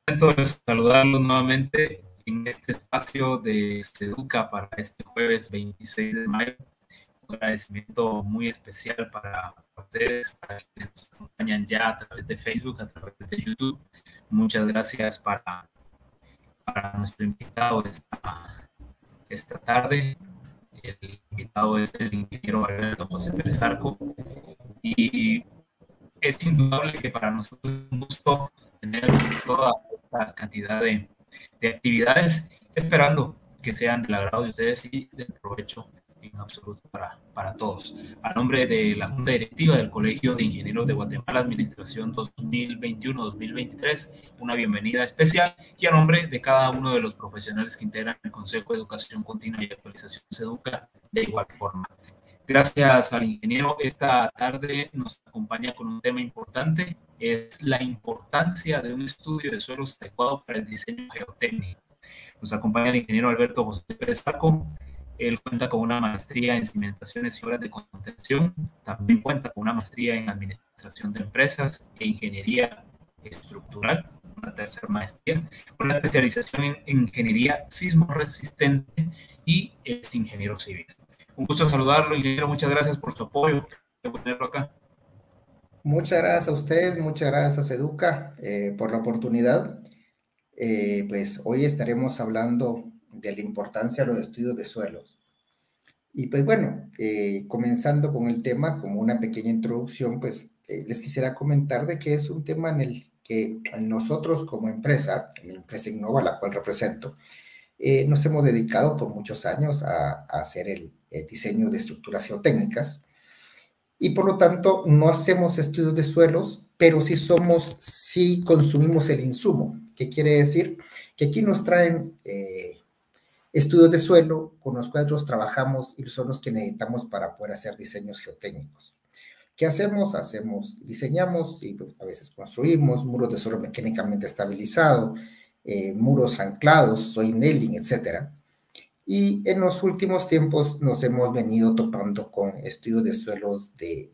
Contento de saludarlos nuevamente en este espacio de Seduca para este jueves 26 de mayo. Un agradecimiento muy especial para ustedes, para quienes nos acompañan ya a través de Facebook, a través de YouTube. Muchas gracias para nuestro invitado esta tarde. El invitado es el ingeniero Alberto José Pérez Arco. Y es indudable que para nosotros es un gusto tener toda esta cantidad de actividades, esperando que sean del agrado de ustedes y de provecho en absoluto para todos. A nombre de la Junta Directiva del Colegio de Ingenieros de Guatemala, Administración 2021-2023, una bienvenida especial, y a nombre de cada uno de los profesionales que integran el Consejo de Educación Continua y Actualización SEDUCA, de igual forma. Gracias al ingeniero. Esta tarde nos acompaña con un tema importante, es la importancia de un estudio de suelos adecuado para el diseño geotécnico. Nos acompaña el ingeniero Alberto José Pérez Arco. Él cuenta con una maestría en cimentaciones y obras de contención. También cuenta con una maestría en administración de empresas e ingeniería estructural, una tercera maestría, una especialización en ingeniería sismo resistente y es ingeniero civil. Un gusto saludarlo, ingeniero. Muchas gracias por su apoyo. Por tenerlo acá. Muchas gracias a ustedes, muchas gracias a Educa por la oportunidad. Pues hoy estaremos hablando de la importancia de los estudios de suelos. Y pues bueno, comenzando con el tema, como una pequeña introducción, pues les quisiera comentar de que es un tema en el que nosotros como empresa, la empresa Innova, la cual represento, nos hemos dedicado por muchos años a hacer el diseño de estructuras geotécnicas. Y por lo tanto no hacemos estudios de suelos, pero sí consumimos el insumo. ¿Qué quiere decir? Que aquí nos traen estudios de suelo con los cuales trabajamos y son los que necesitamos para poder hacer diseños geotécnicos. ¿Qué hacemos? Diseñamos y a veces construimos muros de suelo mecánicamente estabilizado, muros anclados, soil nailing, etcétera. Y en los últimos tiempos nos hemos venido topando con estudios de suelos de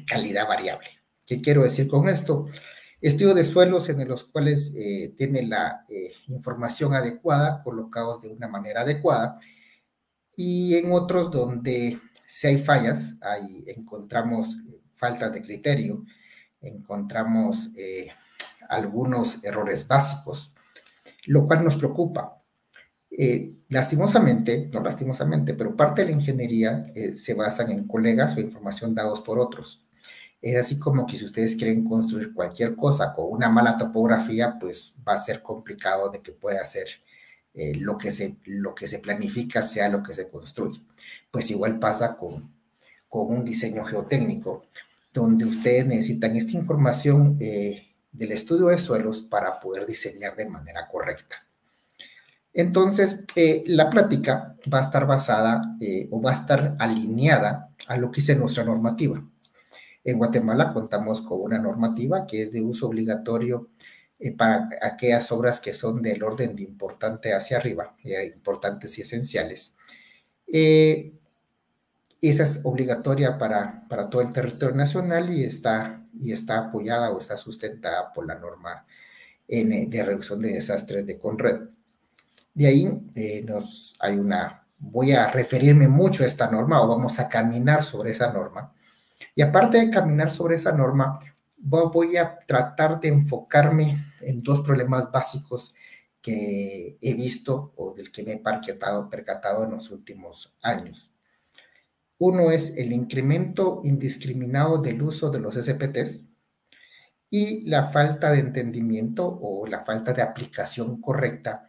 calidad variable. ¿Qué quiero decir con esto? Estudios de suelos en los cuales tiene la información adecuada, colocados de una manera adecuada, y en otros donde si hay fallas, encontramos faltas de criterio, encontramos algunos errores básicos, lo cual nos preocupa. Lastimosamente, no lastimosamente, pero parte de la ingeniería se basa en colegas o información dados por otros. Es así como que si ustedes quieren construir cualquier cosa con una mala topografía, pues va a ser complicado de que pueda ser lo que se planifica sea lo que se construye. Pues igual pasa con un diseño geotécnico, donde ustedes necesitan esta información del estudio de suelos para poder diseñar de manera correcta. Entonces, la plática va a estar basada o va a estar alineada a lo que dice nuestra normativa. En Guatemala contamos con una normativa que es de uso obligatorio para aquellas obras que son del orden de importante hacia arriba, importantes y esenciales. Esa es obligatoria para todo el territorio nacional y está apoyada o está sustentada por la norma de reducción de desastres de CONRED. De ahí voy a referirme mucho a esta norma o vamos a caminar sobre esa norma. Y aparte de caminar sobre esa norma, voy a tratar de enfocarme en dos problemas básicos que he visto o del que me he percatado en los últimos años. Uno es el incremento indiscriminado del uso de los SPTs y la falta de entendimiento o la falta de aplicación correcta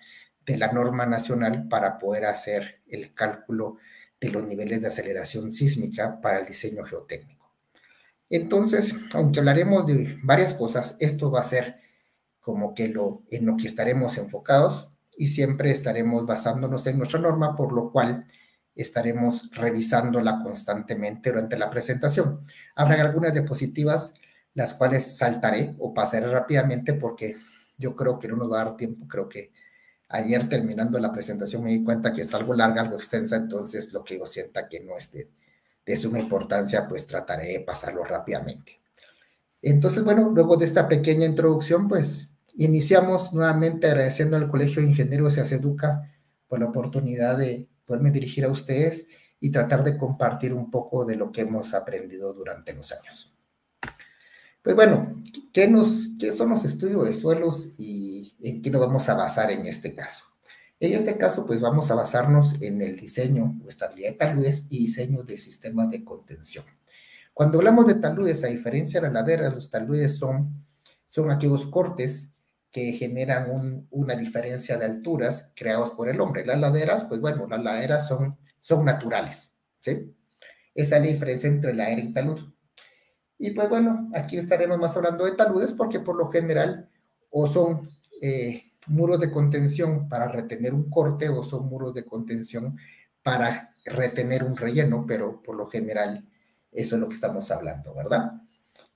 de la norma nacional para poder hacer el cálculo de los niveles de aceleración sísmica para el diseño geotécnico. Entonces, aunque hablaremos de varias cosas, esto va a ser como que en lo que estaremos enfocados y siempre estaremos basándonos en nuestra norma, por lo cual estaremos revisándola constantemente durante la presentación. Habrá algunas diapositivas las cuales saltaré o pasaré rápidamente porque yo creo que no nos va a dar tiempo. Creo que ayer terminando la presentación me di cuenta que está algo larga, algo extensa, entonces lo que yo sienta que no es de suma importancia, pues trataré de pasarlo rápidamente. Entonces, bueno, luego de esta pequeña introducción, pues Iniciamos nuevamente agradeciendo al Colegio de Ingenieros y a SEDUCA por la oportunidad de poderme dirigir a ustedes y tratar de compartir un poco de lo que hemos aprendido durante los años. Pues bueno, ¿qué son los estudios de suelos y en qué nos vamos a basar en este caso? En este caso, pues vamos a basarnos en el diseño o estabilidad de taludes y diseño de sistemas de contención. Cuando hablamos de taludes, a diferencia de las laderas, los taludes son aquellos cortes que generan una diferencia de alturas creados por el hombre. Las laderas, pues bueno, las laderas son naturales, ¿sí? Esa es la diferencia entre ladera y talud. Y pues bueno, aquí estaremos más hablando de taludes porque por lo general o son muros de contención para retener un corte o son muros de contención para retener un relleno, pero por lo general eso es lo que estamos hablando, ¿verdad?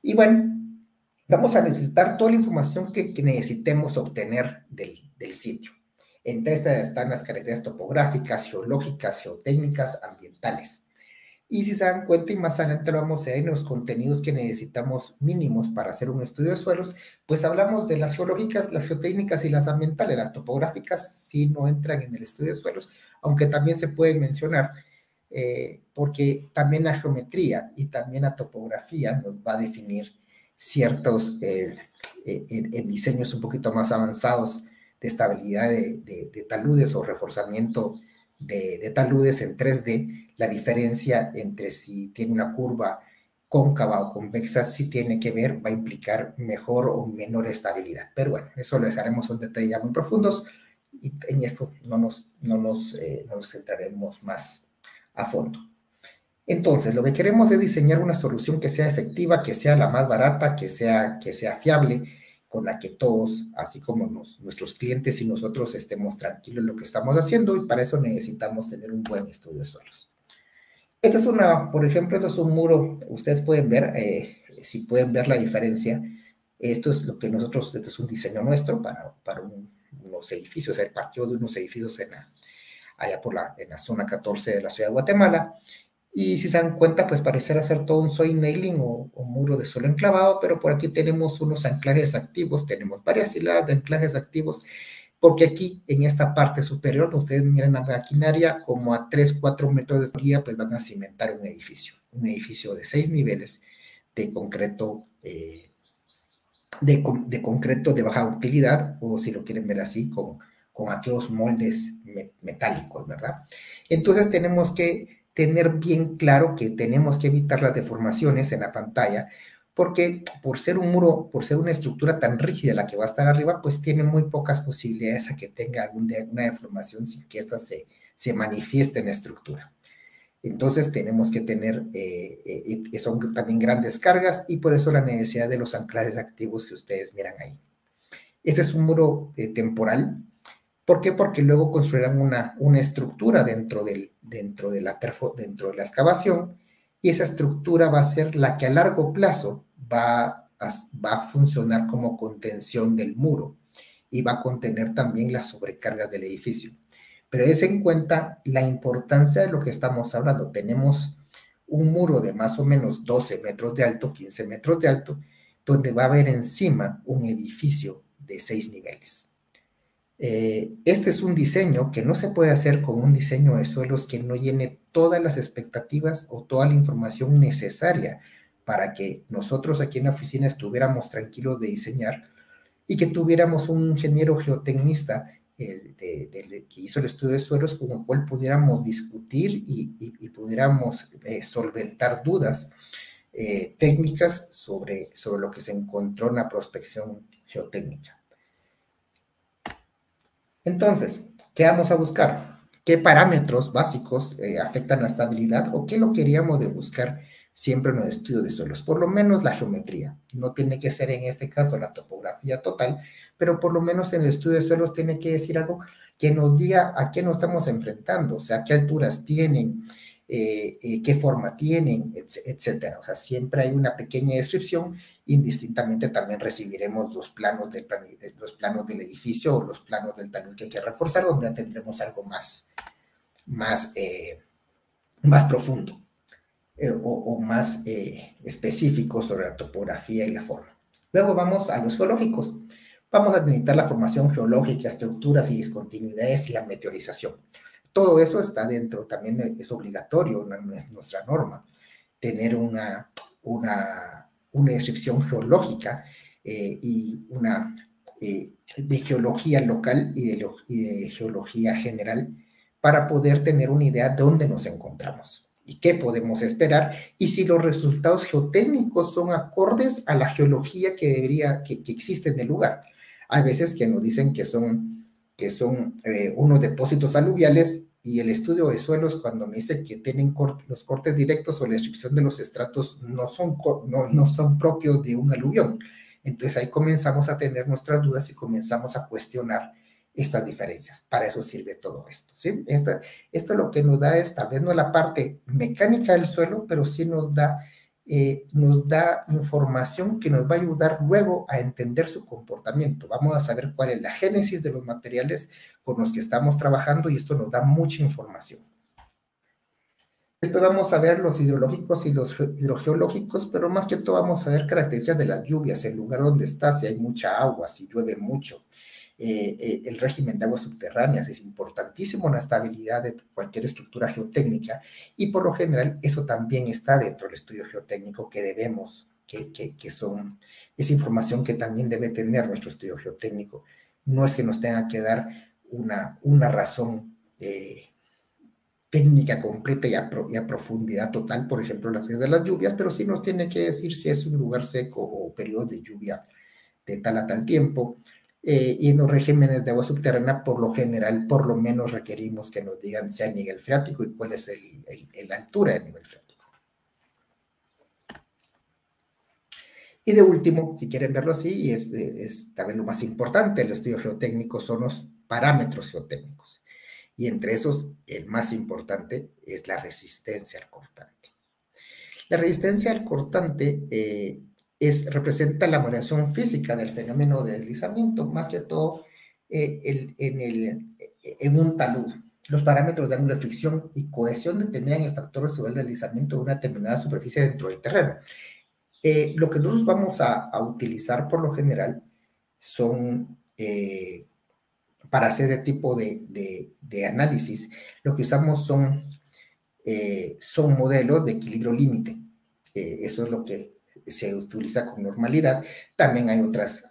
Y bueno, vamos a necesitar toda la información que necesitemos obtener del sitio. Entre estas están las características topográficas, geológicas, geotécnicas, ambientales. Y si se dan cuenta, y más adelante lo vamos a ver en los contenidos que necesitamos mínimos para hacer un estudio de suelos, pues hablamos de las geológicas, las geotécnicas y las ambientales. Las topográficas sí no entran en el estudio de suelos, aunque también se pueden mencionar, porque también la geometría y también la topografía nos va a definir ciertos en diseños un poquito más avanzados de estabilidad de taludes o reforzamiento de taludes en 3D, la diferencia entre si tiene una curva cóncava o convexa, si tiene que ver, va a implicar mejor o menor estabilidad. Pero bueno, eso lo dejaremos en detalles ya muy profundos y en esto no nos centraremos más a fondo. Entonces, lo que queremos es diseñar una solución que sea efectiva, que sea la más barata, que sea fiable, con la que todos, así como nuestros clientes y nosotros estemos tranquilos en lo que estamos haciendo, y para eso necesitamos tener un buen estudio de suelos. Esta es por ejemplo, esto es un muro, ustedes pueden ver, si pueden ver la diferencia, esto es lo que nosotros, este es un diseño nuestro para unos edificios, el parqueo de unos edificios allá en la zona 14 de la ciudad de Guatemala. Y si se dan cuenta, pues parecerá ser todo un soil nailing o muro de suelo enclavado, pero por aquí tenemos unos anclajes activos, tenemos varias hiladas de anclajes activos, porque aquí en esta parte superior, ustedes miran la maquinaria, como a 3-4 metros de altura, pues van a cimentar un edificio de 6 niveles de concreto, de concreto de baja utilidad, o si lo quieren ver así, con aquellos moldes metálicos, ¿verdad? Entonces tenemos que tener bien claro que tenemos que evitar las deformaciones en la pantalla, porque por ser un muro, por ser una estructura tan rígida la que va a estar arriba, pues tiene muy pocas posibilidades a que tenga una deformación sin que ésta se manifieste en la estructura. Entonces tenemos que tener, son también grandes cargas y por eso la necesidad de los anclajes activos que ustedes miran ahí. Este es un muro temporal. ¿Por qué? Porque luego construirán una estructura dentro de la excavación, y esa estructura va a ser la que a largo plazo va a funcionar como contención del muro y va a contener también las sobrecargas del edificio. Pero es en cuenta la importancia de lo que estamos hablando. Tenemos un muro de más o menos 12 metros de alto, 15 metros de alto, donde va a haber encima un edificio de 6 niveles. Este es un diseño que no se puede hacer con un diseño de suelos que no llene todas las expectativas o toda la información necesaria para que nosotros aquí en la oficina estuviéramos tranquilos de diseñar y que tuviéramos un ingeniero geotecnista que hizo el estudio de suelos con el cual pudiéramos discutir y pudiéramos solventar dudas técnicas sobre lo que se encontró en la prospección geotécnica. Entonces, ¿qué vamos a buscar? ¿Qué parámetros básicos afectan la estabilidad o qué lo queríamos de buscar siempre en el estudio de suelos? Por lo menos la geometría. No tiene que ser en este caso la topografía total, pero por lo menos en el estudio de suelos tiene que decir algo que nos diga a qué nos estamos enfrentando, o sea, qué alturas tienen, qué forma tienen, etcétera. O sea, siempre hay una pequeña descripción. Indistintamente también recibiremos los planos del edificio o los planos del talud que hay que reforzar, donde tendremos algo más profundo o más específico sobre la topografía y la forma. Luego vamos a los geológicos. vamos a necesitar la formación geológica, estructuras y discontinuidades y la meteorización. Todo eso está dentro, también es obligatorio en nuestra norma, tener una descripción geológica y una de geología local y de geología general para poder tener una idea de dónde nos encontramos y qué podemos esperar y si los resultados geotécnicos son acordes a la geología que existe en el lugar. Hay veces que nos dicen que son unos depósitos aluviales y el estudio de suelos cuando me dice que tienen los cortes directos o la descripción de los estratos no son propios de un aluvión. Entonces ahí comenzamos a tener nuestras dudas y comenzamos a cuestionar estas diferencias. Para eso sirve todo esto, ¿sí? Esto lo que nos da es tal vez no la parte mecánica del suelo, pero sí nos da información que nos va a ayudar luego a entender su comportamiento. Vamos a saber cuál es la génesis de los materiales con los que estamos trabajando y esto nos da mucha información. Después vamos a ver los hidrológicos y los hidrogeológicos, pero más que todo vamos a ver características de las lluvias, el lugar donde está, si hay mucha agua, si llueve mucho. El régimen de aguas subterráneas es importantísimo en la estabilidad de cualquier estructura geotécnica y por lo general eso también está dentro del estudio geotécnico que debemos, es información que también debe tener nuestro estudio geotécnico. No es que nos tenga que dar una razón técnica completa y a profundidad total, por ejemplo, las de las lluvias, pero sí nos tiene que decir si es un lugar seco o periodo de lluvia de tal a tal tiempo. Y en los regímenes de agua subterránea, por lo general, por lo menos requerimos que nos digan si hay nivel freático y cuál es la altura del nivel freático. Y de último, si quieren verlo así, y es tal vez lo más importante del estudio geotécnico, son los parámetros geotécnicos. Y entre esos, el más importante es la resistencia al cortante. La resistencia al cortante representa la modelación física del fenómeno de deslizamiento, más que todo en un talud. Los parámetros de ángulo de fricción y cohesión determinan el factor residual de deslizamiento de una determinada superficie dentro del terreno. Lo que nosotros vamos a utilizar por lo general son, para hacer este tipo de análisis, lo que usamos son modelos de equilibrio límite. Eso es lo que se utiliza con normalidad. También hay otros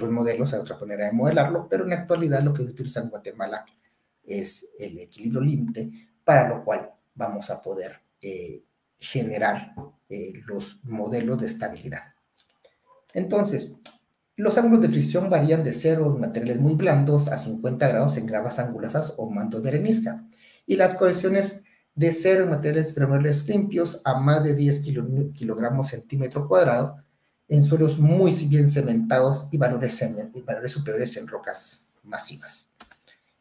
modelos, hay otra manera de modelarlo, pero en la actualidad lo que se utiliza en Guatemala es el equilibrio límite, para lo cual vamos a poder generar los modelos de estabilidad. Entonces, los ángulos de fricción varían de 0 en materiales muy blandos a 50 grados en gravas angulosas o mantos de arenisca, y las cohesiones de 0 en materiales limpios a más de 10 kilogramos centímetro cuadrado en suelos muy bien cementados y valores superiores en rocas masivas.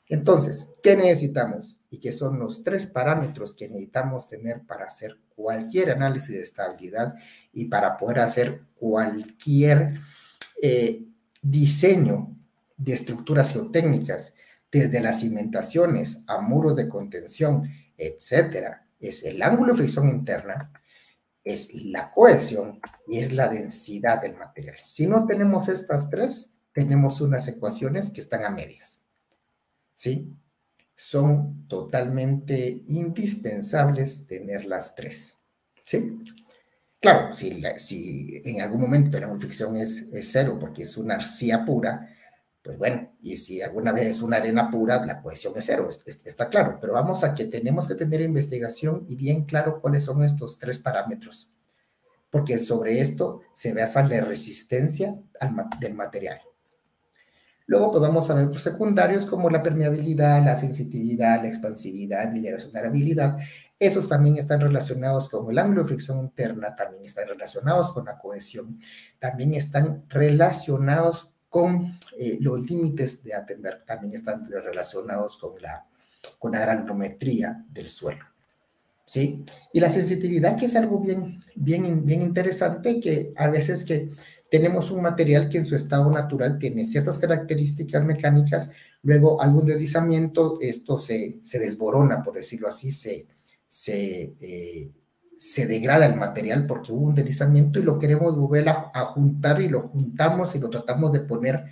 Entonces, ¿qué necesitamos? Y qué son los 3 parámetros que necesitamos tener para hacer cualquier análisis de estabilidad y para poder hacer cualquier diseño de estructuras geotécnicas, desde las cimentaciones a muros de contención, etcétera. Es el ángulo de fricción interna, es la cohesión y es la densidad del material. Si no tenemos estas 3, tenemos unas ecuaciones que están a medias, ¿sí? Son totalmente indispensables tener las 3, ¿sí? Claro, si en algún momento la fricción es 0 porque es una arcilla pura, pues bueno, y si alguna vez es una arena pura, la cohesión es 0, está claro, pero vamos a que tenemos que tener investigación y bien claro cuáles son estos 3 parámetros, porque sobre esto se basa la resistencia del material. Luego pues vamos a ver otros secundarios como la permeabilidad, la sensitividad, la expansividad y la resonabilidad. Esos también están relacionados con el ángulo de fricción interna, también están relacionados con la cohesión, también están relacionados con los límites de Attenberg, también están relacionados con la granulometría del suelo, ¿sí? Y la sensitividad, que es algo bien interesante, que a veces que tenemos un material que en su estado natural tiene ciertas características mecánicas, luego hay un deslizamiento, esto se desborona, por decirlo así, se se degrada el material porque hubo un deslizamiento y lo queremos volver a juntar y lo juntamos y lo tratamos de poner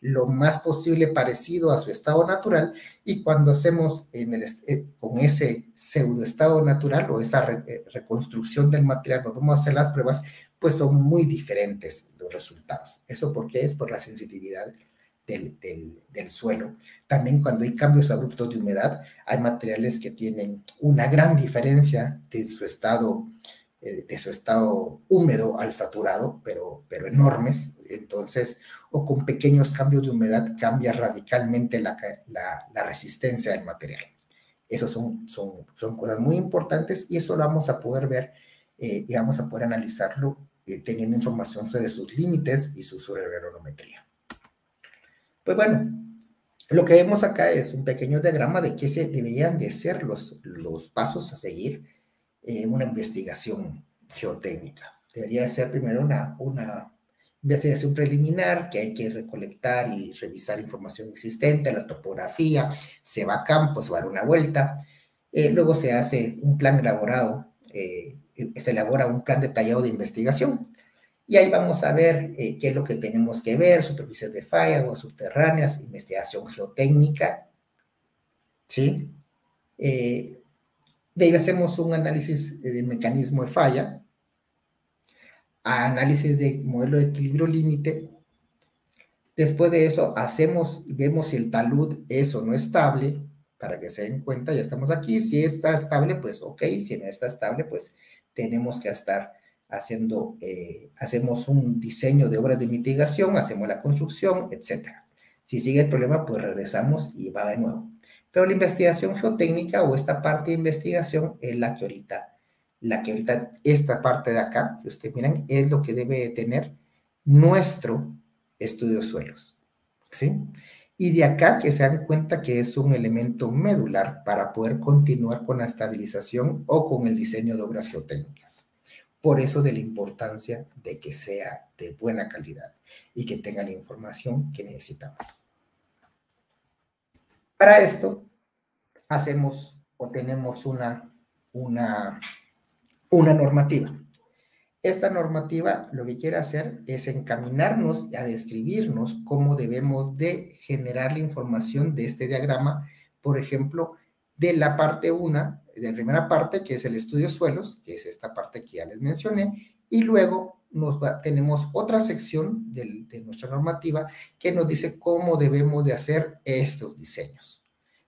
lo más posible parecido a su estado natural, y cuando hacemos con ese pseudo estado natural o esa reconstrucción del material, volvemos a hacer las pruebas, pues son muy diferentes los resultados. ¿Eso por qué? Es por la sensibilidad del suelo. También cuando hay cambios abruptos de humedad, hay materiales que tienen una gran diferencia de su estado húmedo al saturado, pero enormes. Entonces, o con pequeños cambios de humedad cambia radicalmente la resistencia del material. Esos son cosas muy importantes, y eso lo vamos a poder ver y vamos a poder analizarlo teniendo información sobre sus límites y su sobrevalometría. Pues bueno, lo que vemos acá es un pequeño diagrama de qué se deberían de ser los pasos a seguir una investigación geotécnica. Debería ser primero una investigación preliminar, que hay que recolectar y revisar información existente, la topografía, se va a campo, se va a dar una vuelta, luego se hace un plan elaborado, se elabora un plan detallado de investigación, y ahí vamos a ver qué es lo que tenemos que ver: superficies de falla, aguas subterráneas, investigación geotécnica, ¿sí? De ahí hacemos un análisis de mecanismo de falla, análisis de modelo de equilibrio límite. Después de eso vemos si el talud es o no estable, para que se den cuenta. Ya estamos aquí. Si está estable, pues ok. Si no está estable, pues tenemos que estar hacemos un diseño de obras de mitigación, hacemos la construcción, etc. Si sigue el problema, pues regresamos y va de nuevo. Pero la investigación geotécnica, o esta parte de investigación, es la que ahorita, esta parte de acá, que ustedes miran, es lo que debe tener nuestro estudio de suelos, ¿sí? Y de acá que se dan cuenta que es un elemento medular para poder continuar con la estabilización o con el diseño de obras geotécnicas. Por eso de la importancia de que sea de buena calidad y que tenga la información que necesitamos. Para esto hacemos o tenemos una normativa. Esta normativa lo que quiere hacer es encaminarnos a describirnos cómo debemos de generar la información de este diagrama, por ejemplo, de la parte 1, de la primera parte, que es el estudio de suelos, que es esta parte que ya les mencioné, y luego tenemos otra sección de nuestra normativa que nos dice cómo debemos de hacer estos diseños,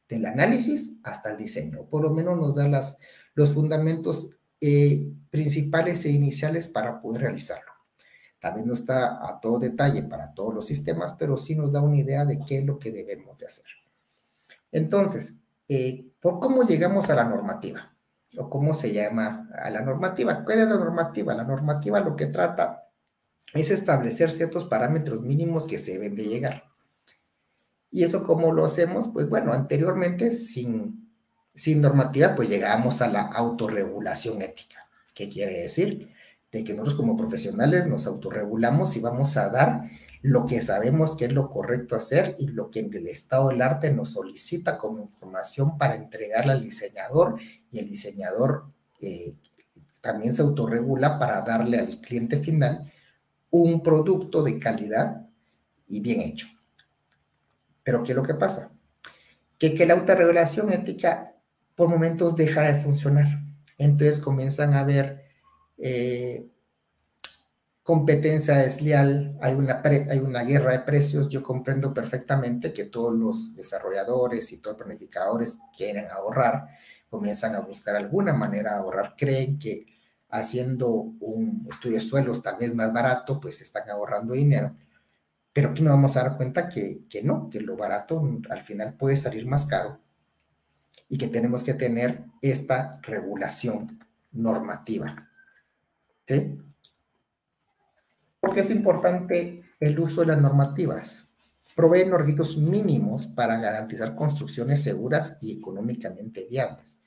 del análisis hasta el diseño. Por lo menos nos da los fundamentos principales e iniciales para poder realizarlo. También no está a todo detalle para todos los sistemas, pero sí nos da una idea de qué es lo que debemos de hacer. Entonces, ¿por cómo llegamos a la normativa? ¿O cómo se llama a la normativa? ¿Cuál es la normativa? La normativa lo que trata es establecer ciertos parámetros mínimos que se deben de llegar. ¿Y eso cómo lo hacemos? Pues bueno, anteriormente sin normativa, pues llegábamos a la autorregulación ética. ¿Qué quiere decir? De que nosotros como profesionales nos autorregulamos y vamos a dar lo que sabemos que es lo correcto hacer y lo que el estado del arte nos solicita como información para entregarla al diseñador, y el diseñador también se autorregula para darle al cliente final un producto de calidad y bien hecho. Pero ¿qué es lo que pasa? Que la autorregulación ética por momentos deja de funcionar. Entonces comienzan a haber competencia desleal, hay una guerra de precios. Yo comprendo perfectamente que todos los desarrolladores y todos los planificadores quieren ahorrar, comienzan a buscar alguna manera de ahorrar, creen que haciendo un estudio de suelos tal vez más barato, pues están ahorrando dinero. Pero aquí nos vamos a dar cuenta que no, que lo barato al final puede salir más caro, y que tenemos que tener esta regulación normativa, ¿sí? ¿Por qué es importante el uso de las normativas? Proveen los requisitos mínimos para garantizar construcciones seguras y económicamente viables.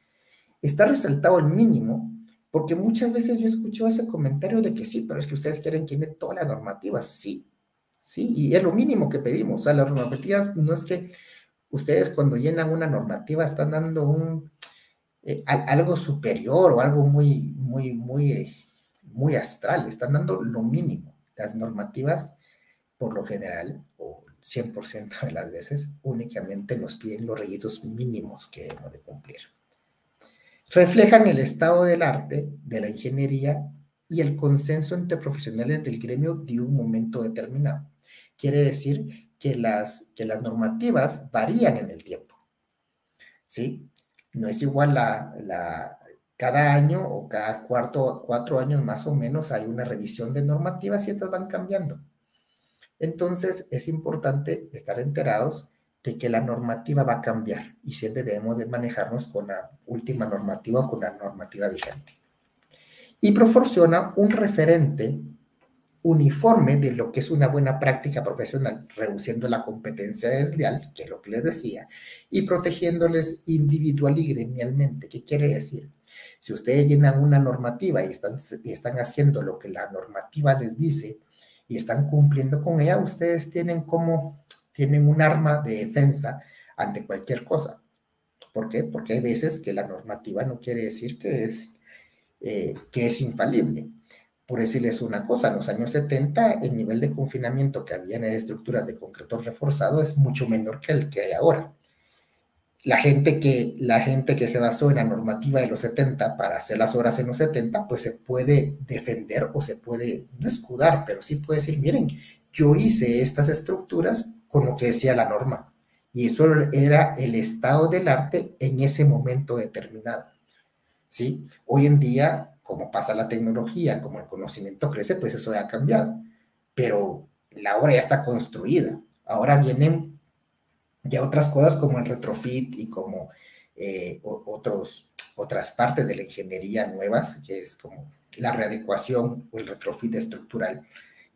Está resaltado el mínimo porque muchas veces yo escucho ese comentario de que sí, pero es que ustedes quieren que tiene todas las normativas. Sí, sí, y es lo mínimo que pedimos. O sea, las normativas no es que ustedes cuando llenan una normativa están dando algo superior o algo muy astral. Están dando lo mínimo. Las normativas, por lo general, o 100% de las veces, únicamente nos piden los requisitos mínimos que debemos de cumplir. Reflejan el estado del arte, de la ingeniería y el consenso entre profesionales del gremio de un momento determinado. Quiere decir que las normativas varían en el tiempo, ¿sí? No es igual cada año o cada 4 años más o menos hay una revisión de normativas y estas van cambiando. Entonces es importante estar enterados de que la normativa va a cambiar y siempre debemos de manejarnos con la última normativa o con la normativa vigente. Y proporciona un referente uniforme de lo que es una buena práctica profesional, reduciendo la competencia desleal, que es lo que les decía, y protegiéndoles individual y gremialmente. ¿Qué quiere decir? Si ustedes llenan una normativa y están haciendo lo que la normativa les dice y están cumpliendo con ella, ustedes tienen un arma de defensa ante cualquier cosa. ¿Por qué? Porque hay veces que la normativa no quiere decir que es infalible. Por decirles una cosa, en los años 70 el nivel de confinamiento que había en las estructuras de concreto reforzado es mucho menor que el que hay ahora. La gente que se basó en la normativa de los 70 para hacer las obras en los 70, pues se puede defender o se puede no escudar, pero sí puede decir, miren, yo hice estas estructuras con lo que decía la norma. Y eso era el estado del arte en ese momento determinado, ¿sí? Hoy en día, como pasa la tecnología, como el conocimiento crece, pues eso ya ha cambiado. Pero la obra ya está construida. Ahora vienen ya otras cosas como el retrofit y como otras partes de la ingeniería nuevas, que es como la readecuación o el retrofit estructural,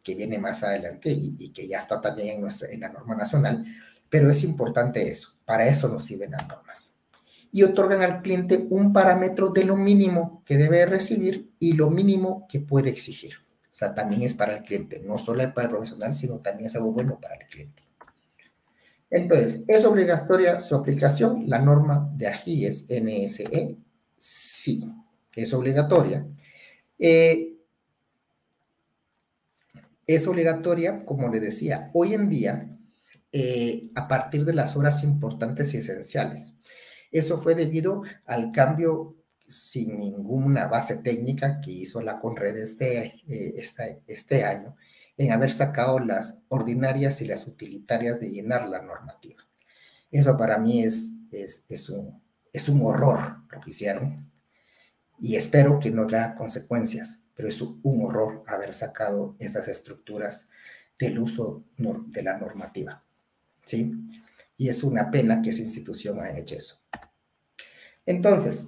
que viene más adelante y que ya está también en la norma nacional, pero es importante eso, para eso nos sirven las normas. Y otorgan al cliente un parámetro de lo mínimo que debe recibir y lo mínimo que puede exigir. O sea, también es para el cliente, no solo para el profesional, sino también es algo bueno para el cliente. Entonces, ¿es obligatoria su aplicación? La norma de AGIES NSE, sí, es obligatoria. Es obligatoria, como le decía, hoy en día, a partir de las horas importantes y esenciales. Eso fue debido al cambio sin ninguna base técnica que hizo la CONRED este año, en haber sacado las ordinarias y las utilitarias de llenar la normativa. Eso para mí es un horror lo que hicieron y espero que no traiga consecuencias, pero es un horror haber sacado estas estructuras del uso de la normativa, ¿sí? Y es una pena que esa institución haya hecho eso. Entonces,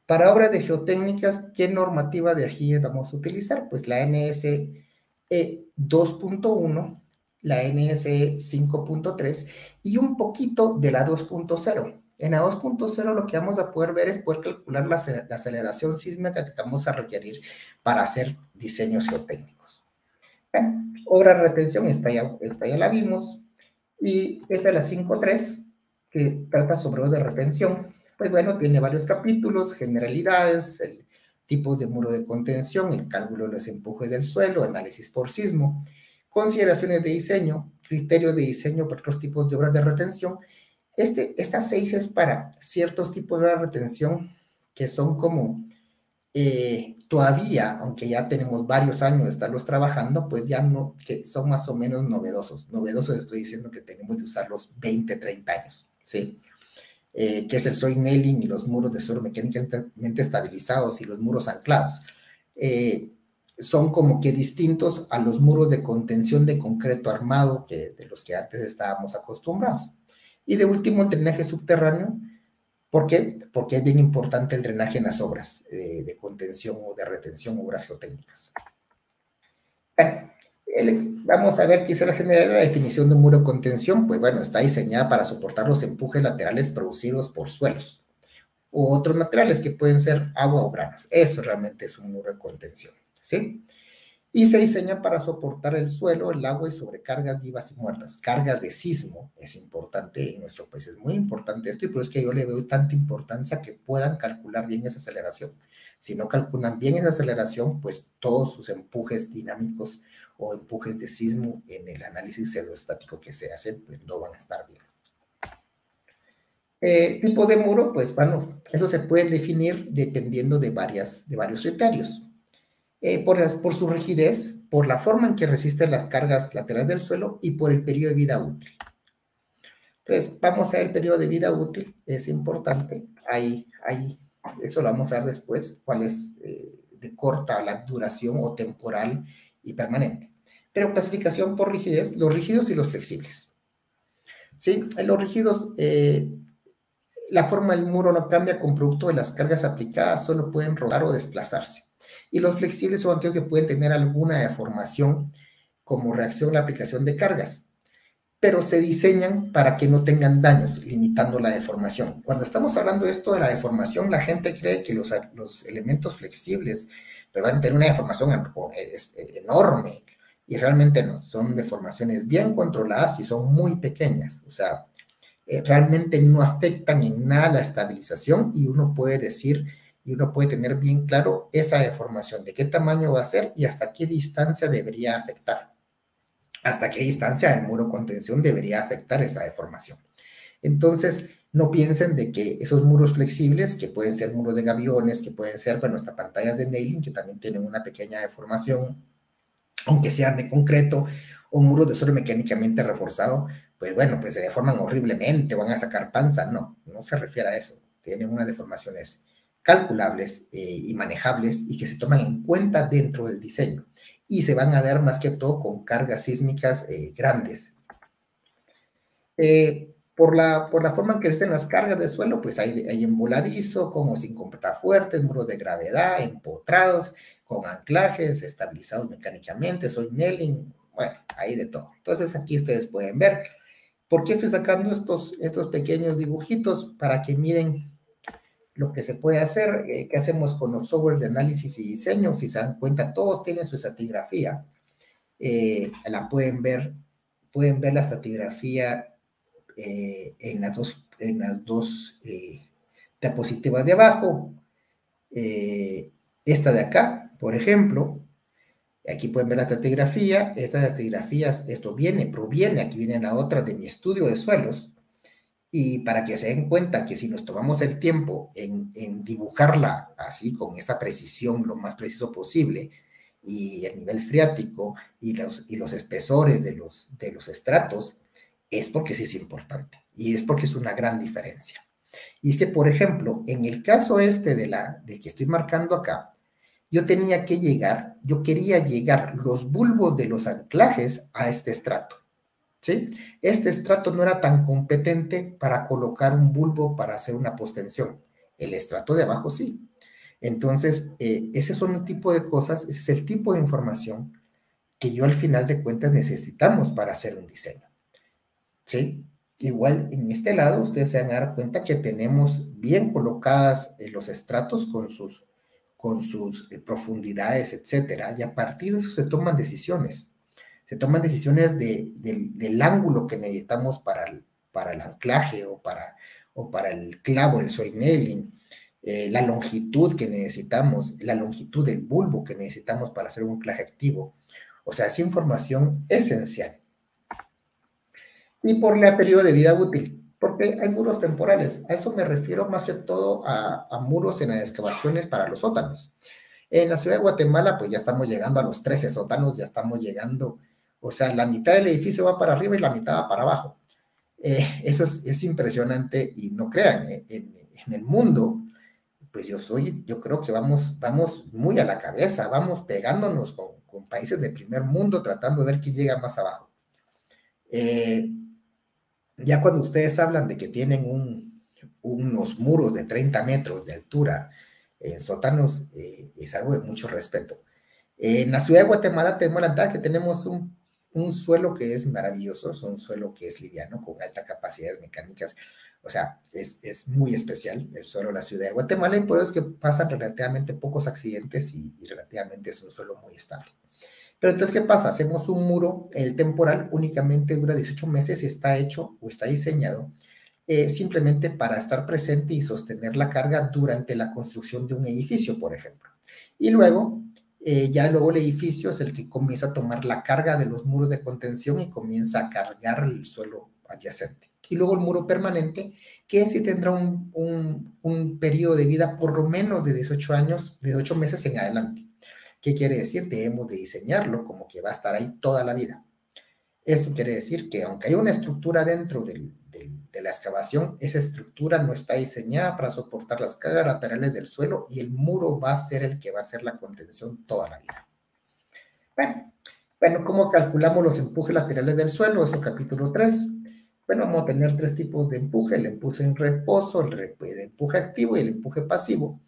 para obras de geotécnicas, ¿qué normativa de AGIES vamos a utilizar? Pues la NSE 2.1, la NSE 5.3 y un poquito de la 2.0. En la 2.0 lo que vamos a poder ver es poder calcular la aceleración sísmica que vamos a requerir para hacer diseños geotécnicos. Bueno, obra de retención, esta ya la vimos. Y esta es la 5.3, que trata sobre obras de retención. Pues bueno, tiene varios capítulos, generalidades, tipos de muro de contención, el cálculo de los empujes del suelo, análisis por sismo, consideraciones de diseño, criterios de diseño para otros tipos de obras de retención. Esta 6 es para ciertos tipos de obras de retención que son como todavía, aunque ya tenemos varios años de estarlos trabajando, pues ya no, que son más o menos novedosos. Novedosos estoy diciendo que tenemos de usarlos 20, 30 años, ¿sí? Que es el soil nailing y los muros de suelo mecánicamente estabilizados y los muros anclados. Son como que distintos a los muros de contención de concreto armado de los que antes estábamos acostumbrados. Y de último, el drenaje subterráneo. ¿Por qué? Porque es bien importante el drenaje en las obras de contención o de retención, obras geotécnicas. Bueno, vamos a ver qué es la general la definición de un muro de contención. Pues bueno, está diseñada para soportar los empujes laterales producidos por suelos u otros materiales que pueden ser agua o granos. Eso realmente es un muro de contención, ¿sí? y se diseñan para soportar el suelo, el agua y sobrecargas vivas y muertas. Cargas de sismo es importante en nuestro país, es muy importante esto y por eso es que yo le doy tanta importancia que puedan calcular bien esa aceleración. Si no calculan bien esa aceleración, pues todos sus empujes dinámicos o empujes de sismo en el análisis pseudoestático que se hace, pues no van a estar bien. Tipo de muro, pues bueno, eso se puede definir dependiendo de varios criterios. Por su rigidez, por la forma en que resisten las cargas laterales del suelo y por el periodo de vida útil. Entonces, vamos a ver el periodo de vida útil, es importante. Eso lo vamos a ver después, cuál es de corta la duración o temporal y permanente. Pero clasificación por rigidez, los rígidos y los flexibles. ¿Sí? En los rígidos, la forma del muro no cambia con producto de las cargas aplicadas, solo pueden rodar o desplazarse. Y los flexibles son aquellos que pueden tener alguna deformación como reacción a la aplicación de cargas, pero se diseñan para que no tengan daños, limitando la deformación. Cuando estamos hablando de esto de la deformación, la gente cree que los elementos flexibles pues, van a tener una deformación enorme, y realmente no, son deformaciones bien controladas y son muy pequeñas, o sea, realmente no afectan en nada la estabilización y uno puede decir y uno puede tener bien claro esa deformación, de qué tamaño va a ser y hasta qué distancia debería afectar. Hasta qué distancia el muro contención debería afectar esa deformación. Entonces, no piensen de que esos muros flexibles, que pueden ser muros de gaviones, que pueden ser, bueno, estas pantallas de nailing, que también tienen una pequeña deformación, aunque sean de concreto, o muros de suelo mecánicamente reforzado, pues bueno, pues se deforman horriblemente, van a sacar panza. No, no se refiere a eso. Tienen unas deformaciones calculables y manejables y que se toman en cuenta dentro del diseño. Y se van a dar más que todo con cargas sísmicas grandes. Por la forma en que existen las cargas de suelo, pues hay en voladizo, como sin contrafuertes, muros de gravedad, empotrados, con anclajes, estabilizados mecánicamente, soy Snelling, bueno, hay de todo. Entonces aquí ustedes pueden ver. ¿Por qué estoy sacando estos pequeños dibujitos? Para que miren lo que se puede hacer, qué hacemos con los softwares de análisis y diseño. Si se dan cuenta, todos tienen su estratigrafía. La pueden ver la estratigrafía en las dos diapositivas de abajo. Esta de acá, por ejemplo, aquí pueden ver la estratigrafía. Estas estratigrafías, proviene, aquí viene la otra de mi estudio de suelos, y para que se den cuenta que si nos tomamos el tiempo en dibujarla así, con esta precisión, lo más preciso posible, y el nivel freático y los espesores de los estratos, es porque sí es importante, y es porque es una gran diferencia. Y es que, por ejemplo, en el caso de que estoy marcando acá, yo quería llegar los bulbos de los anclajes a este estrato, ¿sí? Este estrato no era tan competente para colocar un bulbo para hacer una postensión. El estrato de abajo sí. Entonces, ese son el tipo de cosas, ese es el tipo de información que yo al final de cuentas necesitamos para hacer un diseño, ¿sí? Igual en este lado ustedes se van a dar cuenta que tenemos bien colocadas los estratos con sus profundidades, etcétera, y a partir de eso se toman decisiones. Se toman decisiones del ángulo que necesitamos para el anclaje o para el clavo, el soil nailing, la longitud que necesitamos, la longitud del bulbo que necesitamos para hacer un anclaje activo. O sea, es información esencial. Y por el periodo de vida útil, porque hay muros temporales. A eso me refiero más que todo a muros en las excavaciones para los sótanos. En la ciudad de Guatemala, pues ya estamos llegando a los 13 sótanos, ya estamos llegando, o sea, la mitad del edificio va para arriba y la mitad va para abajo. Eso es impresionante y no crean, en el mundo, pues yo creo que vamos muy a la cabeza, vamos pegándonos con países de primer mundo, tratando de ver quién llega más abajo. Ya cuando ustedes hablan de que tienen unos muros de 30 metros de altura en sótanos, es algo de mucho respeto. En la ciudad de Guatemala tenemos la ventaja que tenemos un suelo que es maravilloso, es un suelo que es liviano, con altas capacidades mecánicas. O sea, es muy especial el suelo de la ciudad de Guatemala, y por eso es que pasan relativamente pocos accidentes y relativamente es un suelo muy estable. Pero entonces, ¿qué pasa? Hacemos un muro, el temporal únicamente dura 18 meses, está hecho o está diseñado simplemente para estar presente y sostener la carga durante la construcción de un edificio, por ejemplo. Y luego, ya luego el edificio es el que comienza a tomar la carga de los muros de contención y comienza a cargar el suelo adyacente. Y luego el muro permanente, que sí tendrá un periodo de vida por lo menos de 18 años, de 8 meses en adelante. ¿Qué quiere decir? Debemos de diseñarlo como que va a estar ahí toda la vida. Eso quiere decir que aunque hay una estructura dentro de la excavación, esa estructura no está diseñada para soportar las cargas laterales del suelo y el muro va a ser el que va a hacer la contención toda la vida. Bueno, ¿cómo calculamos los empujes laterales del suelo? Eso capítulo 3. Bueno, vamos a tener 3 tipos de empuje: el empuje en reposo, el empuje activo y el empuje pasivo.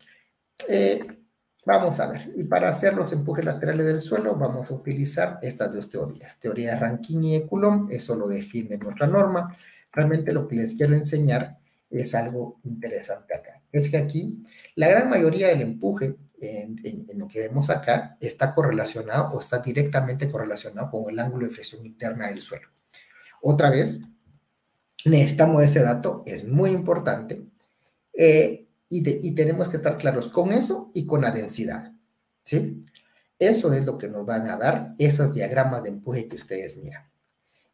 Vamos a ver, y para hacer los empujes laterales del suelo vamos a utilizar estas dos teorías. Teoría de Rankine y de Coulomb, eso lo define nuestra norma. Realmente lo que les quiero enseñar es algo interesante acá. Es que aquí la gran mayoría del empuje, en lo que vemos acá, está correlacionado o está directamente correlacionado con el ángulo de fricción interna del suelo. Otra vez, necesitamos ese dato, es muy importante. Y tenemos que estar claros con eso y con la densidad, ¿sí? Eso es lo que nos van a dar esos diagramas de empuje que ustedes miran,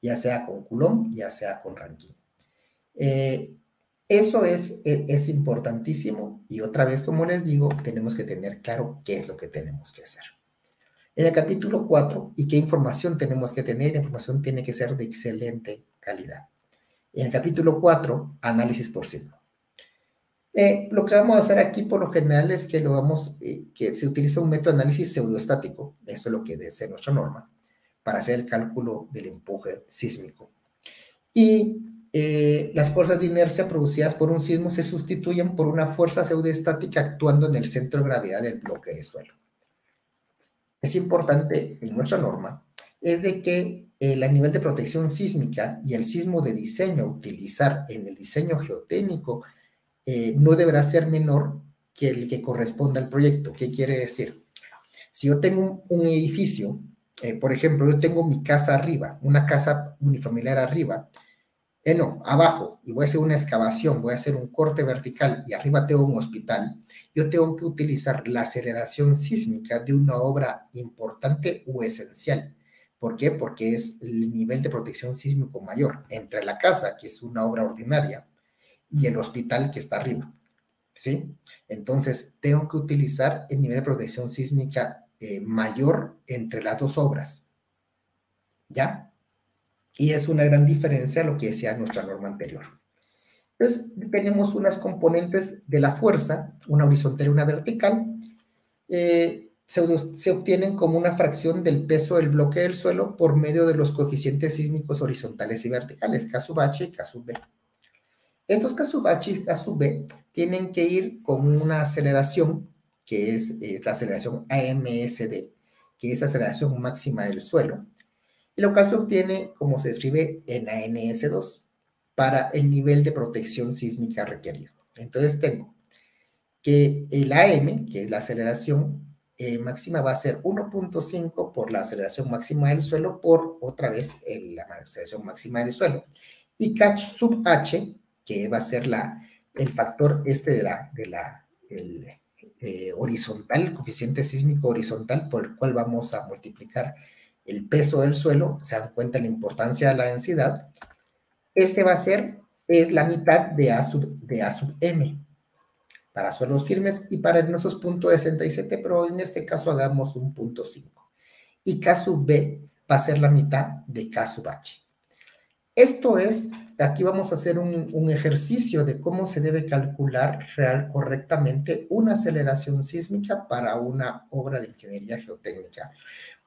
ya sea con Coulomb, ya sea con Rankine. Eso es importantísimo y otra vez, como les digo, tenemos que tener claro qué es lo que tenemos que hacer. En el capítulo 4, ¿y qué información tenemos que tener? La información tiene que ser de excelente calidad. En el capítulo 4, análisis por signo. Lo que vamos a hacer aquí por lo general es que que se utiliza un método de análisis pseudoestático, eso es lo que dice nuestra norma, para hacer el cálculo del empuje sísmico. Y las fuerzas de inercia producidas por un sismo se sustituyen por una fuerza pseudoestática actuando en el centro de gravedad del bloque de suelo. Es importante en nuestra norma es de que el nivel de protección sísmica y el sismo de diseño a utilizar en el diseño geotécnico no deberá ser menor que el que corresponda al proyecto. ¿Qué quiere decir? Si yo tengo un edificio, por ejemplo, yo tengo mi casa arriba, una casa unifamiliar arriba, no, abajo, y voy a hacer una excavación, voy a hacer un corte vertical y arriba tengo un hospital, yo tengo que utilizar la aceleración sísmica de una obra importante o esencial. ¿Por qué? Porque es el nivel de protección sísmico mayor entre la casa, que es una obra ordinaria, y el hospital que está arriba, ¿sí? Entonces, tengo que utilizar el nivel de protección sísmica mayor entre las dos obras, ¿ya? Y es una gran diferencia a lo que decía nuestra norma anterior. Entonces, tenemos unas componentes de la fuerza, una horizontal y una vertical, se obtienen como una fracción del peso del bloque del suelo por medio de los coeficientes sísmicos horizontales y verticales, K sub H y K sub B. Estos K sub H y K sub B tienen que ir con una aceleración, que es la aceleración AMSD, que es aceleración máxima del suelo, y lo cual se obtiene como se escribe en ANS2 para el nivel de protección sísmica requerido. Entonces tengo que el AM, que es la aceleración máxima, va a ser 1.5 por la aceleración máxima del suelo por, otra vez, la aceleración máxima del suelo. Y K sub H, que va a ser el factor horizontal, el coeficiente sísmico horizontal, por el cual vamos a multiplicar el peso del suelo, se dan cuenta la importancia de la densidad. Este es la mitad de A sub M, para suelos firmes y para nuestros puntos 67, pero en este caso hagamos un punto 5. Y K sub B va a ser la mitad de K sub H. Esto es, aquí vamos a hacer un ejercicio de cómo se debe calcular correctamente una aceleración sísmica para una obra de ingeniería geotécnica.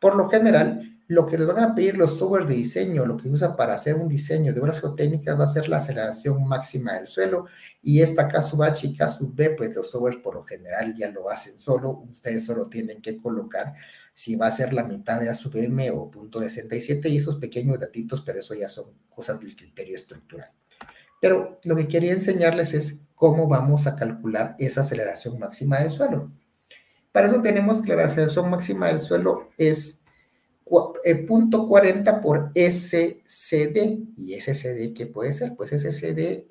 Por lo general, lo que les van a pedir los softwares de diseño, lo que usa para hacer un diseño de obras geotécnicas va a ser la aceleración máxima del suelo, y esta K sub H y K sub B, pues los softwares por lo general ya lo hacen solo, ustedes solo tienen que colocar si va a ser la mitad de A sub M o punto 67 y esos pequeños datitos, pero eso ya son cosas del criterio estructural. Pero lo que quería enseñarles es cómo vamos a calcular esa aceleración máxima del suelo. Para eso tenemos que la aceleración máxima del suelo es punto 40 por SCD. ¿Y SCD qué puede ser? Pues SCD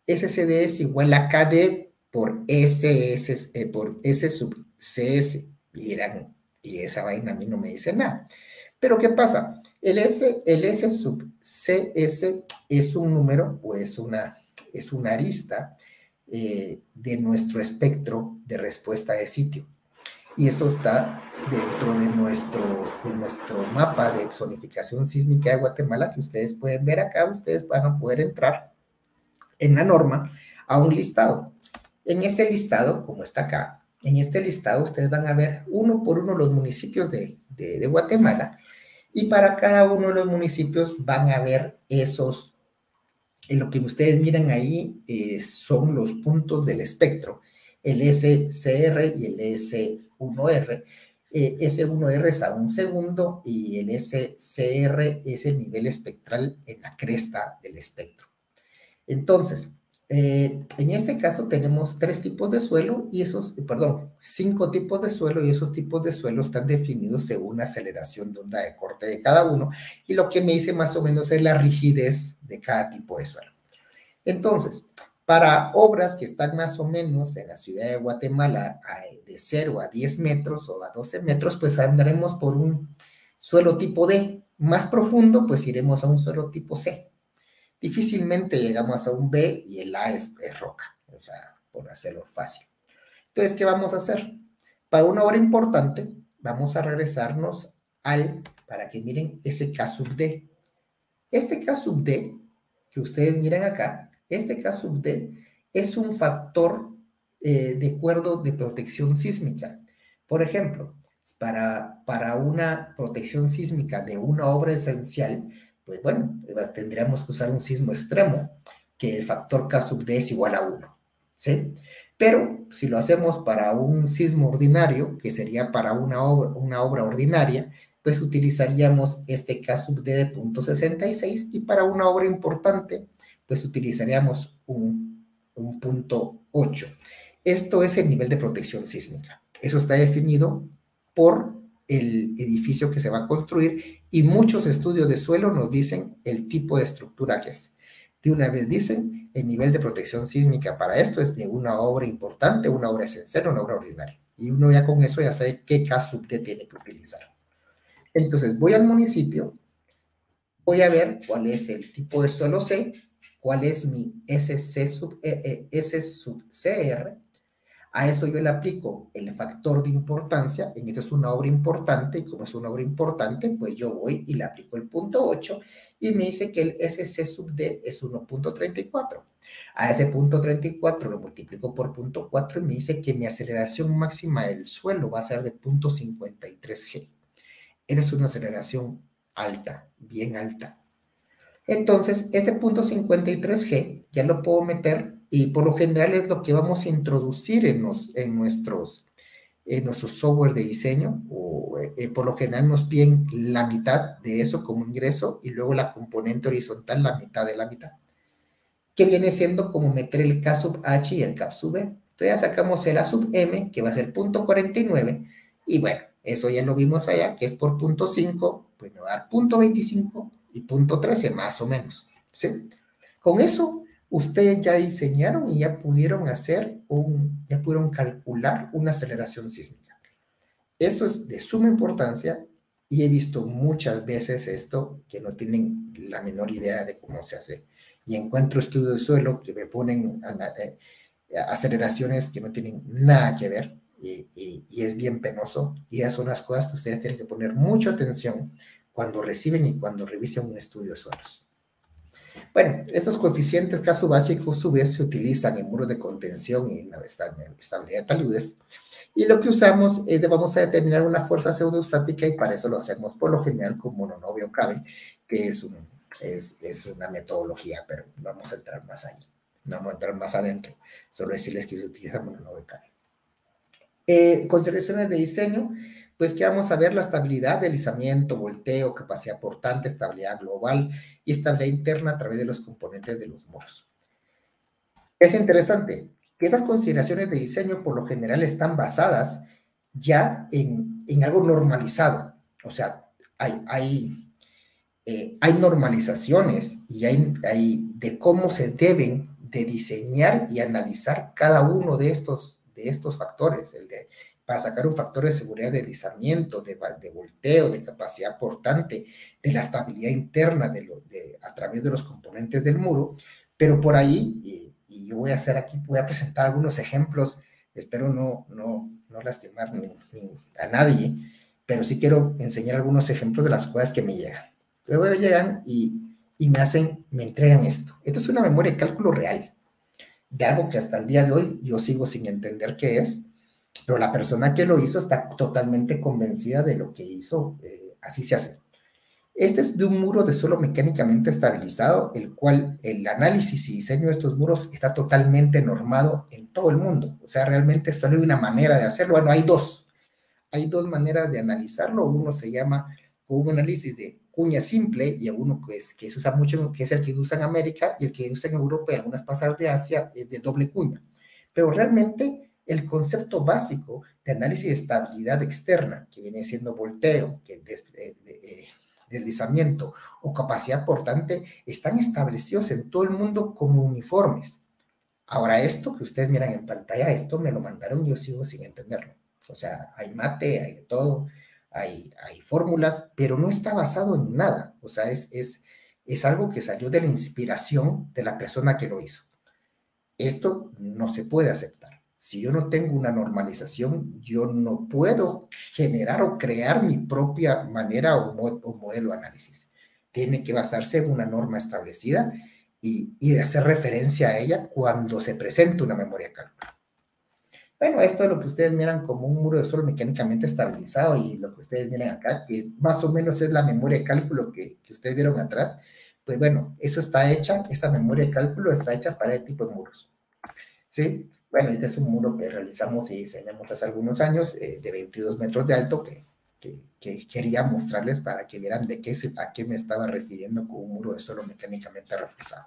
es igual a KD por por S sub CS. Y dirán, y esa vaina a mí no me dice nada. Pero ¿qué pasa? El S sub CS es un número o es una arista de nuestro espectro de respuesta de sitio. Y eso está dentro de nuestro mapa de zonificación sísmica de Guatemala, que ustedes pueden ver acá. Ustedes van a poder entrar en la norma a un listado. En ese listado, como está acá, en este listado ustedes van a ver uno por uno los municipios de Guatemala, y para cada uno de los municipios van a ver esos, en lo que ustedes miran ahí son los puntos del espectro, el SCR y el S1R. S1R es a un segundo y el SCR es el nivel espectral en la cresta del espectro. Entonces, en este caso tenemos 3 tipos de suelo y 5 tipos de suelo, y esos tipos de suelo están definidos según la aceleración de onda de corte de cada uno, y lo que me dice más o menos es la rigidez de cada tipo de suelo. Entonces, para obras que están más o menos en la ciudad de Guatemala de 0 a 10 metros o a 12 metros, pues andaremos por un suelo tipo D. Más profundo, pues iremos a un suelo tipo C. Difícilmente llegamos a un B y el A es roca, o sea, por hacerlo fácil. Entonces, ¿qué vamos a hacer? Para una obra importante, vamos a regresarnos para que miren ese K sub D. Este K sub D, que ustedes miran acá, este K sub D es un factor de acuerdo de protección sísmica. Por ejemplo, para una protección sísmica de una obra esencial, pues bueno, tendríamos que usar un sismo extremo, que el factor K sub D es igual a 1, ¿sí? Pero si lo hacemos para un sismo ordinario, que sería para una obra ordinaria, pues utilizaríamos este K sub D de 0.66, y para una obra importante, pues utilizaríamos un 0.8. Esto es el nivel de protección sísmica. Eso está definido por el edificio que se va a construir, y muchos estudios de suelo nos dicen el tipo de estructura que es. De una vez dicen, el nivel de protección sísmica para esto es de una obra importante, una obra esencial, una obra ordinaria. Y uno ya con eso ya sabe qué K sub D tiene que utilizar. Entonces, voy al municipio, voy a ver cuál es el tipo de suelo C, cuál es mi S sub CR. A eso yo le aplico el factor de importancia. En esto es una obra importante, y como es una obra importante, pues yo voy y le aplico el 0.8, y me dice que el SC sub D es 1.34. A ese 0.34 lo multiplico por 0.4 y me dice que mi aceleración máxima del suelo va a ser de 0.53 G. Esa es una aceleración alta, bien alta. Entonces, este 0.53 G ya lo puedo meter, y por lo general es lo que vamos a introducir en nuestros software de diseño, o por lo general nos piden la mitad de eso como ingreso, y luego la componente horizontal la mitad de la mitad, que viene siendo como meter el K sub H y el K sub B. Entonces ya sacamos el A sub M, que va a ser 0.49, y bueno, eso ya lo vimos allá, que es por 0.5, pues me va a dar 0.25 y 0.13 más o menos, ¿sí? Con eso, ustedes ya diseñaron y ya pudieron ya pudieron calcular una aceleración sísmica. Esto es de suma importancia, y he visto muchas veces esto que no tienen la menor idea de cómo se hace. Y encuentro estudios de suelo que me ponen aceleraciones que no tienen nada que ver, y es bien penoso. Y esas son las cosas que ustedes tienen que poner mucha atención cuando reciben y cuando revisen un estudio de suelos. Bueno, esos coeficientes K sub H y Q sub S se utilizan en muros de contención y en estabilidad de taludes, y lo que usamos es vamos a determinar una fuerza pseudoestática, y para eso lo hacemos por lo general con mononovio Cabe, que es una metodología, pero vamos a entrar más ahí, no vamos a entrar más adentro, solo decirles que se utiliza mononovio Cabe. Consideraciones de diseño, pues que vamos a ver la estabilidad, deslizamiento, volteo, capacidad portante, estabilidad global y estabilidad interna a través de los componentes de los muros. Es interesante que estas consideraciones de diseño por lo general están basadas ya en algo normalizado. O sea, hay normalizaciones y hay de cómo se deben de diseñar y analizar cada uno de estos factores, para sacar un factor de seguridad de deslizamiento, de volteo, de capacidad portante, de la estabilidad interna a través de los componentes del muro, pero por ahí, y yo voy a presentar algunos ejemplos, espero no lastimar ni a nadie, pero sí quiero enseñar algunos ejemplos de las cosas que me llegan. Luego llegan y me entregan esto. Esto es una memoria de cálculo real, de algo que hasta el día de hoy yo sigo sin entender qué es, pero la persona que lo hizo está totalmente convencida de lo que hizo, así se hace. Este es de un muro de suelo mecánicamente estabilizado, el cual el análisis y diseño de estos muros está totalmente normado en todo el mundo. O sea, realmente solo hay una manera de hacerlo. Bueno, hay dos maneras de analizarlo. Uno se llama un análisis de cuña simple y uno que se usa mucho, que es el que usa en América y el que usa en Europa y algunas partes de Asia, es de doble cuña. Pero realmente el concepto básico de análisis de estabilidad externa, que viene siendo volteo, deslizamiento o capacidad portante, están establecidos en todo el mundo como uniformes. Ahora, esto que ustedes miran en pantalla, esto me lo mandaron y yo sigo sin entenderlo. O sea, hay mate, hay de todo, hay fórmulas, pero no está basado en nada. O sea, es algo que salió de la inspiración de la persona que lo hizo. Esto no se puede aceptar. Si yo no tengo una normalización, yo no puedo generar o crear mi propia manera o modelo de análisis. Tiene que basarse en una norma establecida y hacer referencia a ella cuando se presenta una memoria de cálculo. Bueno, esto es lo que ustedes miran como un muro de suelo mecánicamente estabilizado y lo que ustedes miran acá, que más o menos es la memoria de cálculo que ustedes vieron atrás. Pues bueno, eso está hecha, esa memoria de cálculo está hecha para este tipo de muros. ¿Sí? Bueno, este es un muro que realizamos y diseñamos hace algunos años, de 22 metros de alto, que quería mostrarles para que vieran a qué me estaba refiriendo con un muro de suelo mecánicamente reforzado.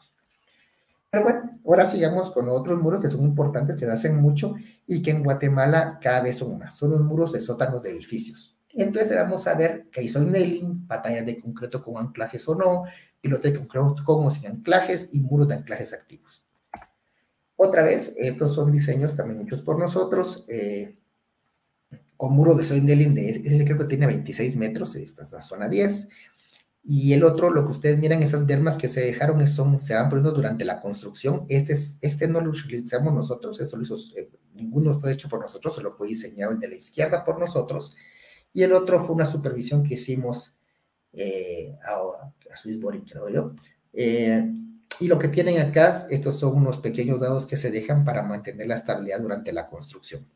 Pero bueno, ahora sigamos con otros muros que son importantes, que se hacen mucho y que en Guatemala cada vez son más. Son los muros de sótanos de edificios. Entonces vamos a ver que hay soil nailing, batallas de concreto con anclajes o no, pilotes de concreto con o sin anclajes y muros de anclajes activos. Otra vez, estos son diseños también hechos por nosotros, con muros de soil nailing, ese creo que tiene 26 metros, esta es la zona 10. Y el otro, lo que ustedes miran, esas bermas que se dejaron, se van poniendo durante la construcción. Este no lo utilizamos nosotros, eso lo hizo, ninguno fue hecho por nosotros, solo fue diseñado el de la izquierda por nosotros. Y el otro fue una supervisión que hicimos a Swissborg, creo yo. Y lo que tienen acá, estos son unos pequeños dados que se dejan para mantener la estabilidad durante la construcción.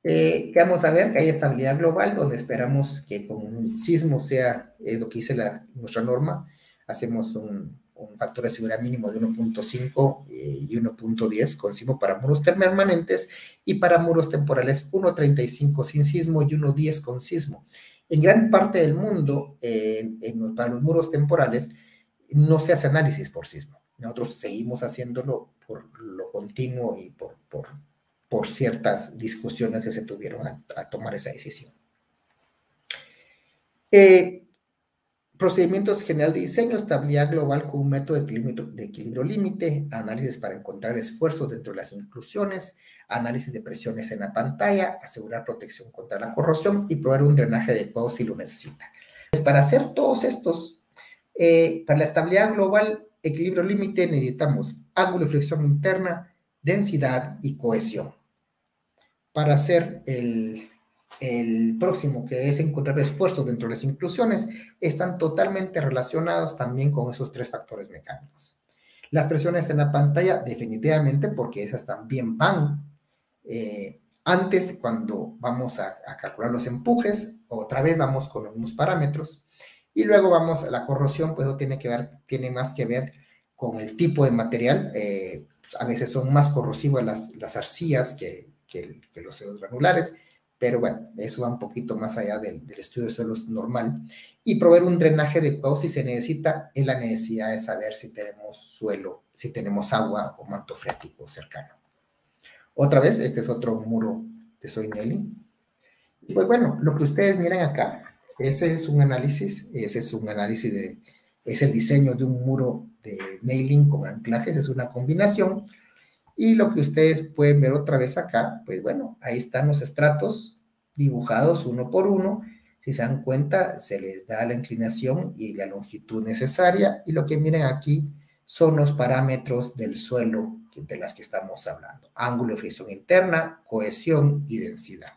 ¿Qué vamos a ver? Que hay estabilidad global, donde esperamos que con un sismo sea lo que dice nuestra norma. Hacemos un factor de seguridad mínimo de 1.5 y 1.10 con sismo para muros permanentes y para muros temporales 1.35 sin sismo y 1.10 con sismo. En gran parte del mundo, para los muros temporales, no se hace análisis por sismo. Nosotros seguimos haciéndolo por lo continuo y por ciertas discusiones que se tuvieron a tomar esa decisión. Procedimientos general de diseño, estabilidad global con un método de equilibrio límite, análisis para encontrar esfuerzos dentro de las inclusiones, análisis de presiones en la pantalla, asegurar protección contra la corrosión y proveer un drenaje adecuado si lo necesita. Pues para hacer todos estos, para la estabilidad global, equilibrio límite, necesitamos ángulo de flexión interna, densidad y cohesión. Para hacer el próximo, que es encontrar esfuerzos dentro de las inclusiones, están totalmente relacionados también con esos tres factores mecánicos. Las presiones en la pantalla, definitivamente, porque esas también van antes, cuando vamos a calcular los empujes, otra vez vamos con unos parámetros, y luego vamos a la corrosión, pues eso tiene más que ver con el tipo de material. A veces son más corrosivas las arcillas que los suelos granulares, pero bueno, eso va un poquito más allá del estudio de suelos normal. Y proveer un drenaje adecuado si se necesita, es la necesidad de saber si tenemos suelo, si tenemos agua o manto freático cercano. Otra vez, este es otro muro de soil nailing. Pues bueno, lo que ustedes miran acá, es un análisis es el diseño de un muro de nailing con anclajes, es una combinación. Y lo que ustedes pueden ver otra vez acá, pues bueno, ahí están los estratos dibujados uno por uno. Si se dan cuenta, se les da la inclinación y la longitud necesaria. Y lo que miren aquí son los parámetros del suelo de las que estamos hablando. Ángulo de fricción interna, cohesión y densidad.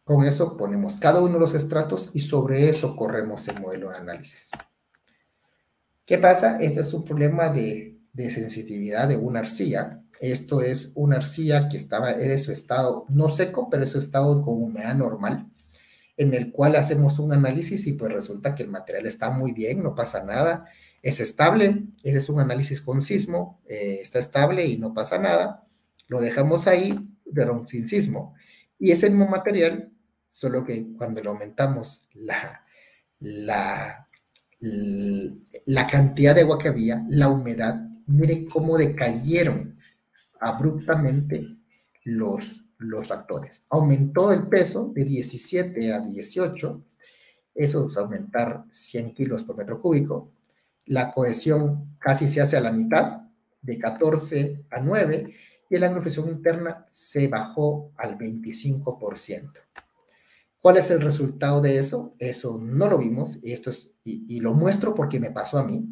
Con eso ponemos cada uno de los estratos y sobre eso corremos el modelo de análisis. ¿Qué pasa? Este es un problema de sensitividad de una arcilla. Esto es una arcilla que estaba en su estado no seco, pero en su estado con humedad normal, en el cual hacemos un análisis y pues resulta que el material está muy bien, no pasa nada, es estable. Ese es un análisis con sismo, está estable y no pasa nada. Lo dejamos ahí, pero sin sismo. Y es el mismo material, solo que cuando le aumentamos la cantidad de agua que había, la humedad, miren cómo decayeron abruptamente los factores. Aumentó el peso de 17 a 18, eso es aumentar 100 kilos por metro cúbico. La cohesión casi se hace a la mitad, de 14 a 9, y la fricción interna se bajó al 25%. ¿Cuál es el resultado de eso? Eso no lo vimos, y lo muestro porque me pasó a mí.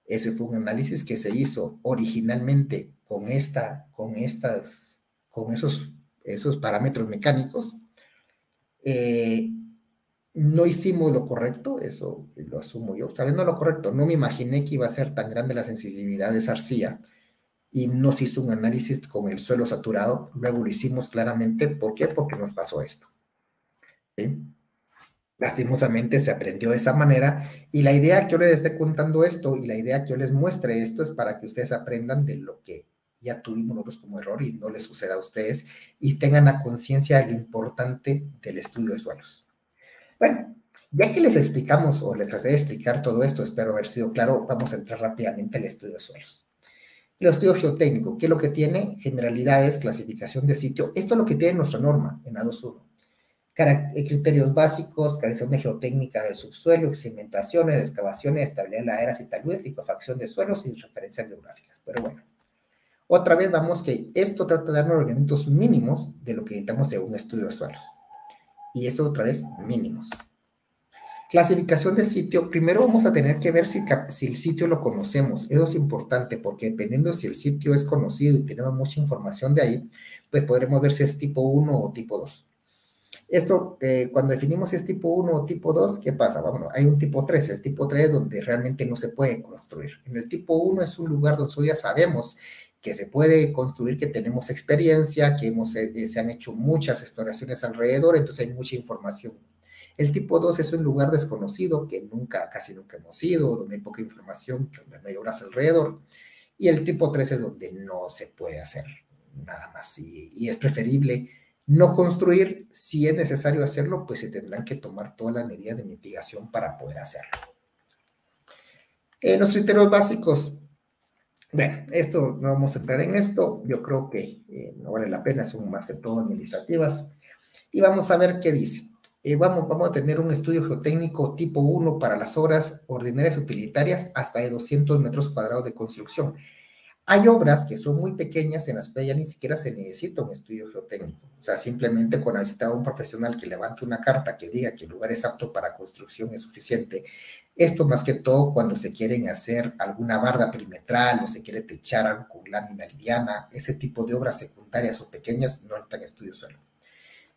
Ese fue un análisis que se hizo originalmente con esos parámetros mecánicos. No hicimos lo correcto, eso lo asumo yo. Sabiendo lo correcto, no me imaginé que iba a ser tan grande la sensibilidad de esa arcilla y no se hizo un análisis con el suelo saturado. Luego lo hicimos claramente. ¿Por qué? Porque nos pasó esto. ¿Sí? Lastimosamente se aprendió de esa manera, y la idea que yo les esté contando esto y la idea que yo les muestre esto es para que ustedes aprendan de lo que ya tuvimos nosotros como error y no les suceda a ustedes y tengan la conciencia de lo importante del estudio de suelos. Bueno, ya que les explicamos o les traté de explicar todo esto, espero haber sido claro, vamos a entrar rápidamente al estudio de suelos. El estudio geotécnico, ¿qué es lo que tiene? Generalidades, clasificación de sitio. Esto es lo que tiene nuestra norma en A21. Criterios básicos, caracterización geotécnica del subsuelo, cimentaciones, excavaciones, estabilidad de laderas y taludes, liquefacción de suelos y referencias geográficas. Pero bueno, otra vez vamos que esto trata de darnos los elementos mínimos de lo que necesitamos en un estudio de suelos. Y esto otra vez, mínimos. Clasificación de sitio. Primero vamos a tener que ver si el sitio lo conocemos. Eso es importante porque dependiendo si el sitio es conocido y tenemos mucha información de ahí, pues podremos ver si es tipo 1 o tipo 2. Esto, cuando definimos si es tipo 1 o tipo 2, ¿qué pasa? Bueno, hay un tipo 3, el tipo 3 es donde realmente no se puede construir. En el tipo 1 es un lugar donde ya sabemos que se puede construir, que tenemos experiencia, que se han hecho muchas exploraciones alrededor, entonces hay mucha información. El tipo 2 es un lugar desconocido que casi nunca hemos ido, donde hay poca información, donde no hay obras alrededor. Y el tipo 3 es donde no se puede hacer nada más y es preferible no construir. Si es necesario hacerlo, pues se tendrán que tomar todas las medidas de mitigación para poder hacerlo. Los criterios básicos. Bueno, esto no vamos a entrar en esto. Yo creo que no vale la pena, son más que todo administrativas. Y vamos a ver qué dice. Vamos a tener un estudio geotécnico tipo 1 para las obras ordinarias utilitarias hasta de 200 metros cuadrados de construcción. Hay obras que son muy pequeñas en las que ya ni siquiera se necesita un estudio geotécnico. O sea, simplemente con necesitar a un profesional que levante una carta que diga que el lugar es apto para construcción es suficiente. Esto más que todo cuando se quieren hacer alguna barda perimetral o se quiere techar algo con lámina liviana. Ese tipo de obras secundarias o pequeñas no están en estudio suelo.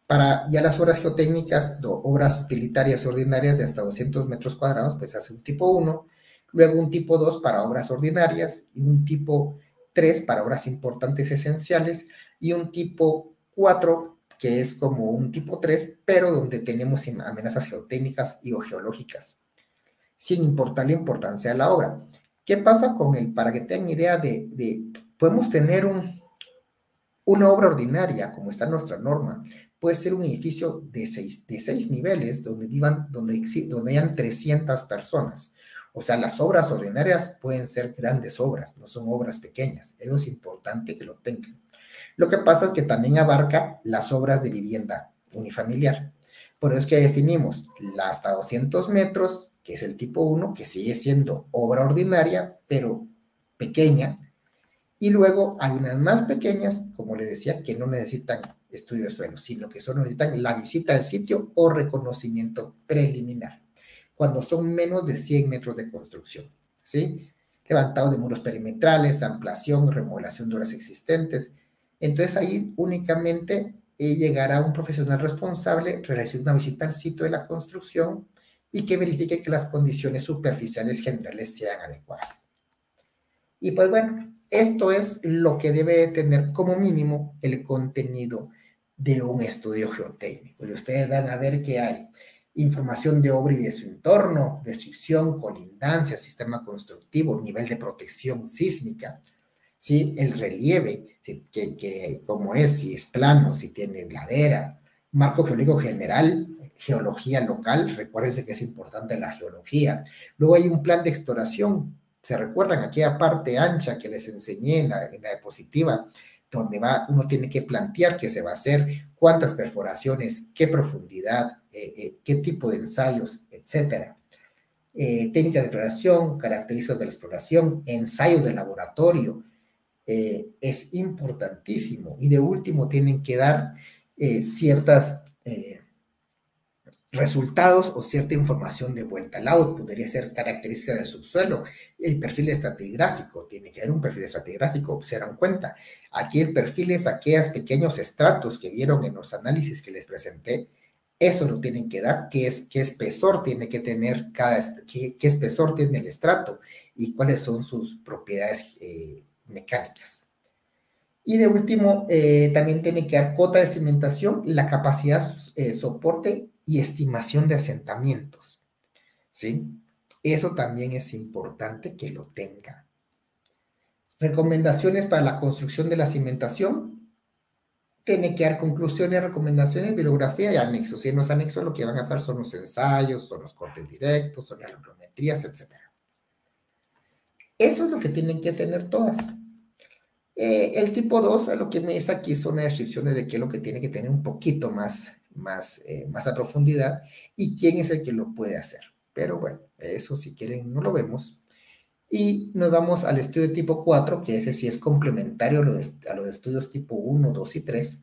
Para ya las obras geotécnicas, obras utilitarias ordinarias de hasta 200 metros cuadrados, pues hace un tipo 1, luego un tipo 2 para obras ordinarias y un tipo 3 para obras importantes esenciales y un tipo 4 que es como un tipo 3, pero donde tenemos amenazas geotécnicas y o geológicas, sin importar la importancia de la obra. ¿Qué pasa con para que tengan idea podemos tener una obra ordinaria, como está en nuestra norma, puede ser un edificio de seis niveles donde hayan 300 personas. O sea, las obras ordinarias pueden ser grandes obras, no son obras pequeñas. Eso es importante que lo tengan. Lo que pasa es que también abarca las obras de vivienda unifamiliar. Por eso es que definimos la hasta 200 metros, que es el tipo 1, que sigue siendo obra ordinaria, pero pequeña. Y luego hay unas más pequeñas, como les decía, que no necesitan estudio de suelo, sino que solo necesitan la visita al sitio o reconocimiento preliminar, cuando son menos de 100 metros de construcción, ¿sí? Levantado de muros perimetrales, ampliación, remodelación de obras existentes. Entonces ahí únicamente llegará un profesional responsable, realizar una visita al sitio de la construcción y que verifique que las condiciones superficiales generales sean adecuadas. Y pues bueno, esto es lo que debe tener como mínimo el contenido de un estudio geotécnico. Y ustedes van a ver que hay información de obra y de su entorno, descripción, colindancia, sistema constructivo, nivel de protección sísmica, ¿sí? El relieve, cómo es, si es plano, si tiene ladera, marco geológico general, geología local, recuérdense que es importante la geología. Luego hay un plan de exploración. ¿Se recuerdan aquella parte ancha que les enseñé en la diapositiva? Donde uno tiene que plantear qué se va a hacer, cuántas perforaciones, qué profundidad, qué tipo de ensayos, etcétera. Técnica de exploración, características de la exploración, ensayos de laboratorio, es importantísimo. Y de último tienen que dar ciertas resultados o cierta información de vuelta al output. Podría ser características del subsuelo, el perfil estratigráfico, tiene que haber un perfil estratigráfico, se dan cuenta. Aquí el perfil es aquellos pequeños estratos que vieron en los análisis que les presenté, eso lo tienen que dar, qué espesor tiene que tener qué espesor tiene el estrato y cuáles son sus propiedades mecánicas. Y de último, también tiene que dar cota de cimentación, la capacidad soporte y estimación de asentamientos, ¿sí? Eso también es importante que lo tenga. Recomendaciones para la construcción de la cimentación. Tiene que dar conclusiones, recomendaciones, bibliografía y anexos. Y en los anexos lo que van a estar son los ensayos, son los cortes directos, son las geometrías, etc. Eso es lo que tienen que tener todas. El tipo 2, lo que me dice aquí son las descripciones de qué es lo que tiene que tener un poquito más a profundidad y quién es el que lo puede hacer. Pero bueno, eso si quieren no lo vemos. Y nos vamos al estudio de tipo 4, que ese sí es complementario a los estudios tipo 1, 2 y 3.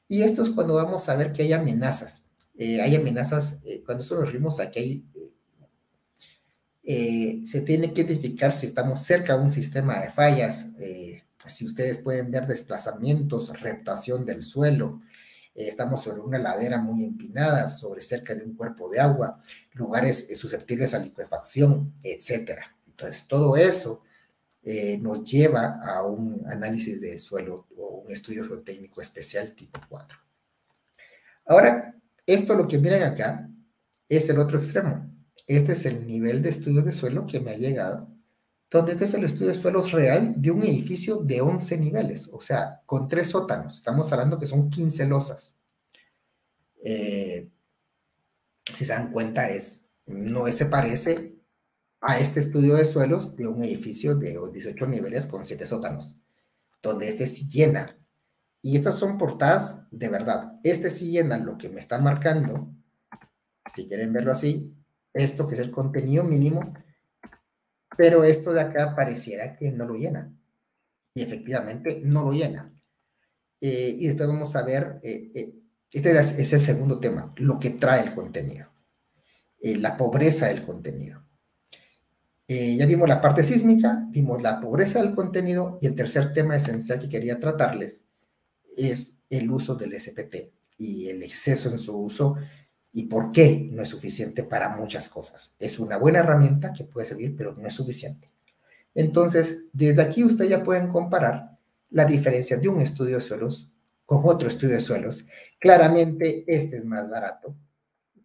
Y esto es cuando vamos a ver que hay amenazas. Cuando eso nos referimos a que se tiene que identificar si estamos cerca de un sistema de fallas, si ustedes pueden ver desplazamientos, reptación del suelo, estamos sobre una ladera muy empinada, sobre cerca de un cuerpo de agua, lugares susceptibles a liquefacción, etcétera. Entonces, todo eso nos lleva a un análisis de suelo o un estudio geotécnico especial tipo 4. Ahora, esto lo que miran acá es el otro extremo. Este es el nivel de estudios de suelo que me ha llegado, donde este es el estudio de suelos real de un edificio de 11 niveles, o sea, con 3 sótanos. Estamos hablando que son 15 losas. Si se dan cuenta, no se parece a este estudio de suelos de un edificio de 18 niveles con 7 sótanos, donde este sí llena. Y estas son portadas de verdad. Este sí llena lo que me está marcando, si quieren verlo así, esto que es el contenido mínimo, pero esto de acá pareciera que no lo llena. Y efectivamente no lo llena. Y después vamos a ver, este es el segundo tema, lo que trae el contenido. La pobreza del contenido. Ya vimos la parte sísmica, vimos la pobreza del contenido y el tercer tema esencial que quería tratarles es el uso del SPT y el exceso en su uso y por qué no es suficiente para muchas cosas. Es una buena herramienta que puede servir, pero no es suficiente. Entonces, desde aquí ustedes ya pueden comparar la diferencia de un estudio de suelos con otro estudio de suelos. Claramente este es más barato,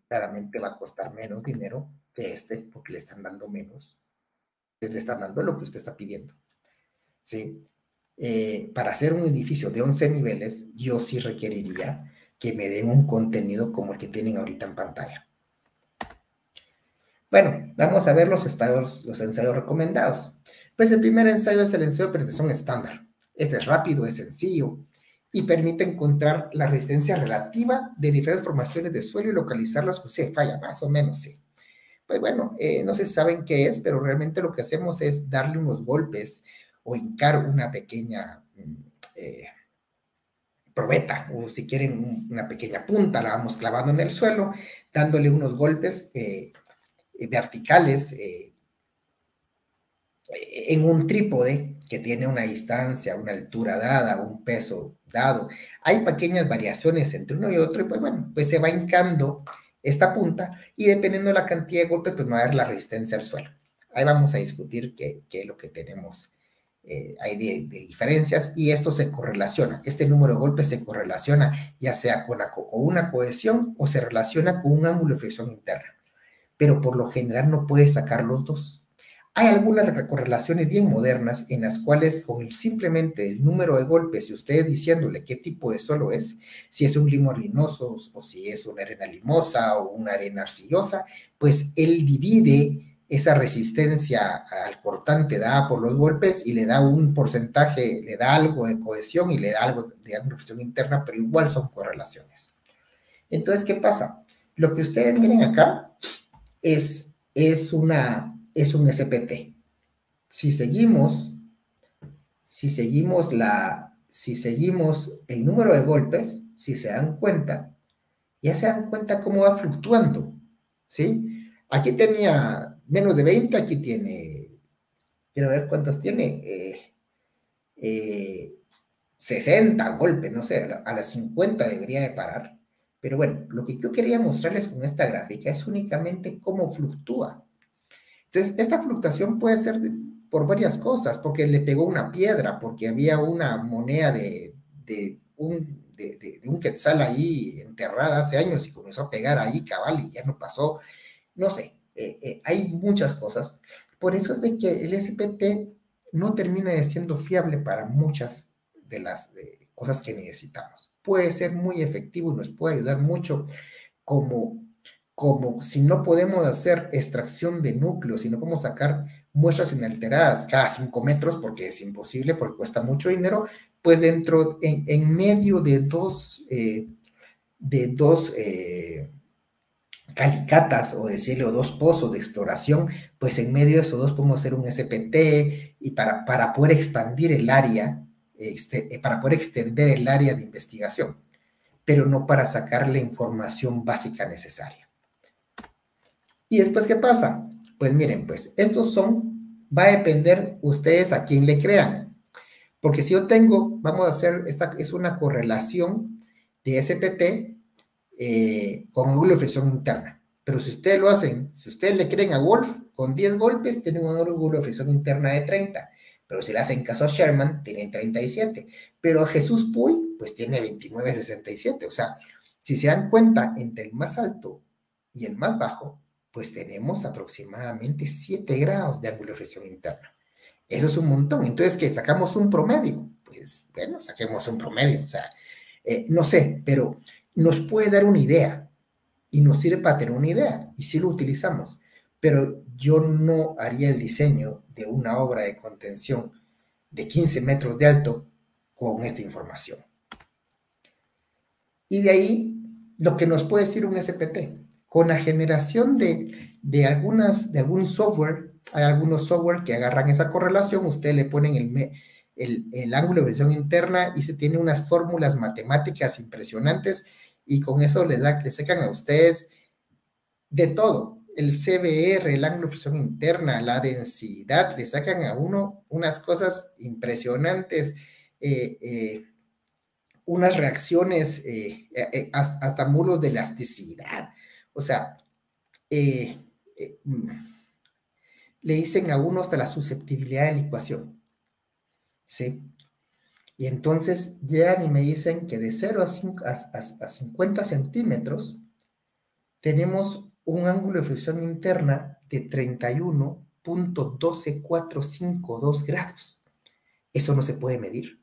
claramente va a costar menos dinero que este porque le están dando menos. Le están dando lo que usted está pidiendo, ¿sí? Para hacer un edificio de 11 niveles, yo sí requeriría que me den un contenido como el que tienen ahorita en pantalla. Bueno, vamos a ver los ensayos recomendados. Pues el primer ensayo es el ensayo de penetración estándar. Este es rápido, es sencillo. y permite encontrar la resistencia relativa de diferentes formaciones de suelo y localizarlas, pues se falla más o menos, sí. Pues bueno, no se saben qué es, pero realmente lo que hacemos es darle unos golpes o hincar una pequeña probeta, o si quieren una pequeña punta, la vamos clavando en el suelo, dándole unos golpes verticales en un trípode que tiene una distancia, una altura dada, un peso dado. Hay pequeñas variaciones entre uno y otro y pues bueno, pues se va hincando esta punta y dependiendo de la cantidad de golpes, pues va a haber la resistencia al suelo. Ahí vamos a discutir qué es lo que tenemos. Hay de diferencias y esto se correlaciona. Este número de golpes se correlaciona ya sea con una cohesión o se relaciona con un ángulo de fricción interna. Pero por lo general no puedes sacar los dos. Hay algunas correlaciones bien modernas en las cuales con simplemente el número de golpes y ustedes diciéndole qué tipo de suelo es, si es un limo arenoso o si es una arena limosa o una arena arcillosa, pues él divide esa resistencia al cortante dada por los golpes y le da un porcentaje, le da algo de cohesión y le da algo de fricción interna, pero igual son correlaciones. Entonces, ¿qué pasa? Lo que ustedes miren acá es un SPT. Si seguimos el número de golpes, si se dan cuenta, ya se dan cuenta cómo va fluctuando, ¿sí? Aquí tenía menos de 20, aquí tiene, quiero ver cuántas tiene, 60 golpes, no sé, a las 50 debería de parar. Pero bueno, lo que yo quería mostrarles con esta gráfica es únicamente cómo fluctúa. Entonces, esta fluctuación puede ser por varias cosas, porque le pegó una piedra, porque había una moneda de un quetzal ahí enterrada hace años y comenzó a pegar ahí cabal y ya no pasó. No sé, hay muchas cosas. Por eso es de que el SPT no termina de siendo fiable para muchas de las cosas que necesitamos. Puede ser muy efectivo y nos puede ayudar mucho como si no podemos hacer extracción de núcleos, si no podemos sacar muestras inalteradas cada 5 metros, porque es imposible, porque cuesta mucho dinero, pues en medio de dos calicatas, o decirle, o dos pozos de exploración, pues en medio de esos dos podemos hacer un SPT y para poder expandir el área, para poder extender el área de investigación, pero no para sacar la información básica necesaria. ¿Y después qué pasa? Pues miren, pues va a depender ustedes a quién le crean. Porque si yo tengo, vamos a hacer, esta es una correlación de SPT con ángulo de fricción interna. Pero si ustedes lo hacen, si ustedes le creen a Wolf, con 10 golpes tienen un ángulo de fricción interna de 30. Pero si le hacen caso a Sherman, tienen 37. Pero a Jesús Puy, pues tiene 29,67. O sea, si se dan cuenta, entre el más alto y el más bajo, pues tenemos aproximadamente 7 grados de ángulo de fricción interna. Eso es un montón. Entonces, ¿qué? ¿Sacamos un promedio? Pues, bueno, saquemos un promedio. O sea, no sé, pero nos puede dar una idea y nos sirve para tener una idea y sí lo utilizamos. Pero yo no haría el diseño de una obra de contención de 15 metros de alto con esta información. Y de ahí, lo que nos puede decir un SPT. Con la generación de algún software, hay algunos software que agarran esa correlación, ustedes le ponen el ángulo de fricción interna y se tiene unas fórmulas matemáticas impresionantes y con eso le sacan a ustedes de todo. El CBR, el ángulo de fricción interna, la densidad, le sacan a uno unas cosas impresionantes, unas reacciones, hasta muros de elasticidad. O sea, le dicen a uno hasta la susceptibilidad de la ecuación, ¿sí? Y entonces llegan y me dicen que de 0 a 50 centímetros tenemos un ángulo de fricción interna de 31.12452 grados. Eso no se puede medir.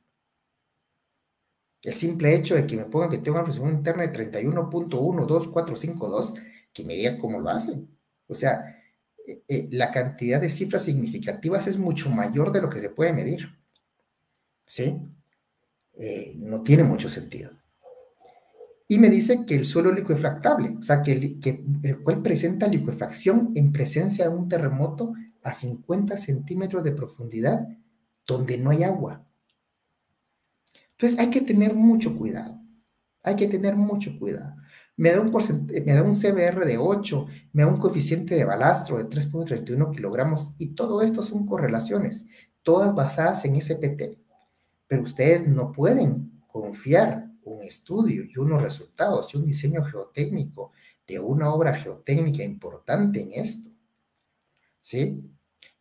El simple hecho de que me pongan que tengo una fricción interna de 31.12452, que me digan cómo lo hacen. O sea, la cantidad de cifras significativas es mucho mayor de lo que se puede medir. ¿Sí? no tiene mucho sentido. Y me dice que el suelo liquefactable, o sea, que el cual presenta liquefacción en presencia de un terremoto a 50 centímetros de profundidad, donde no hay agua. Entonces hay que tener mucho cuidado, hay que tener mucho cuidado. Me da un CBR de 8, me da un coeficiente de balastro de 3.31 kilogramos, y todo esto son correlaciones, todas basadas en SPT. Pero ustedes no pueden confiar un estudio y unos resultados y un diseño geotécnico de una obra geotécnica importante en esto, ¿sí?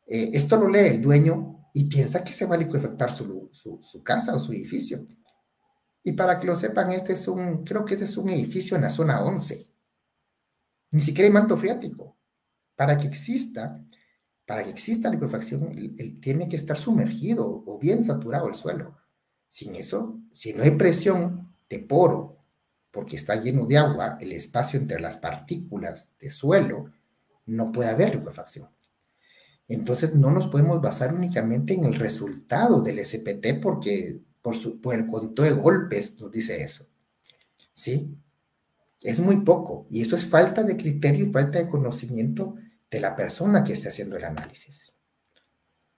Esto lo lee el dueño y piensa que se va a liquefactar su casa o su edificio. Y para que lo sepan, creo que este es un edificio en la zona 11. Ni siquiera hay manto freático. Para que exista liquefacción, tiene que estar sumergido o bien saturado el suelo. Sin eso, si no hay presión de poro, porque está lleno de agua, el espacio entre las partículas de suelo, no puede haber liquefacción. Entonces, no nos podemos basar únicamente en el resultado del SPT, porque por el conteo de golpes nos dice eso. ¿Sí? Es muy poco, y eso es falta de criterio y falta de conocimiento de la persona que esté haciendo el análisis.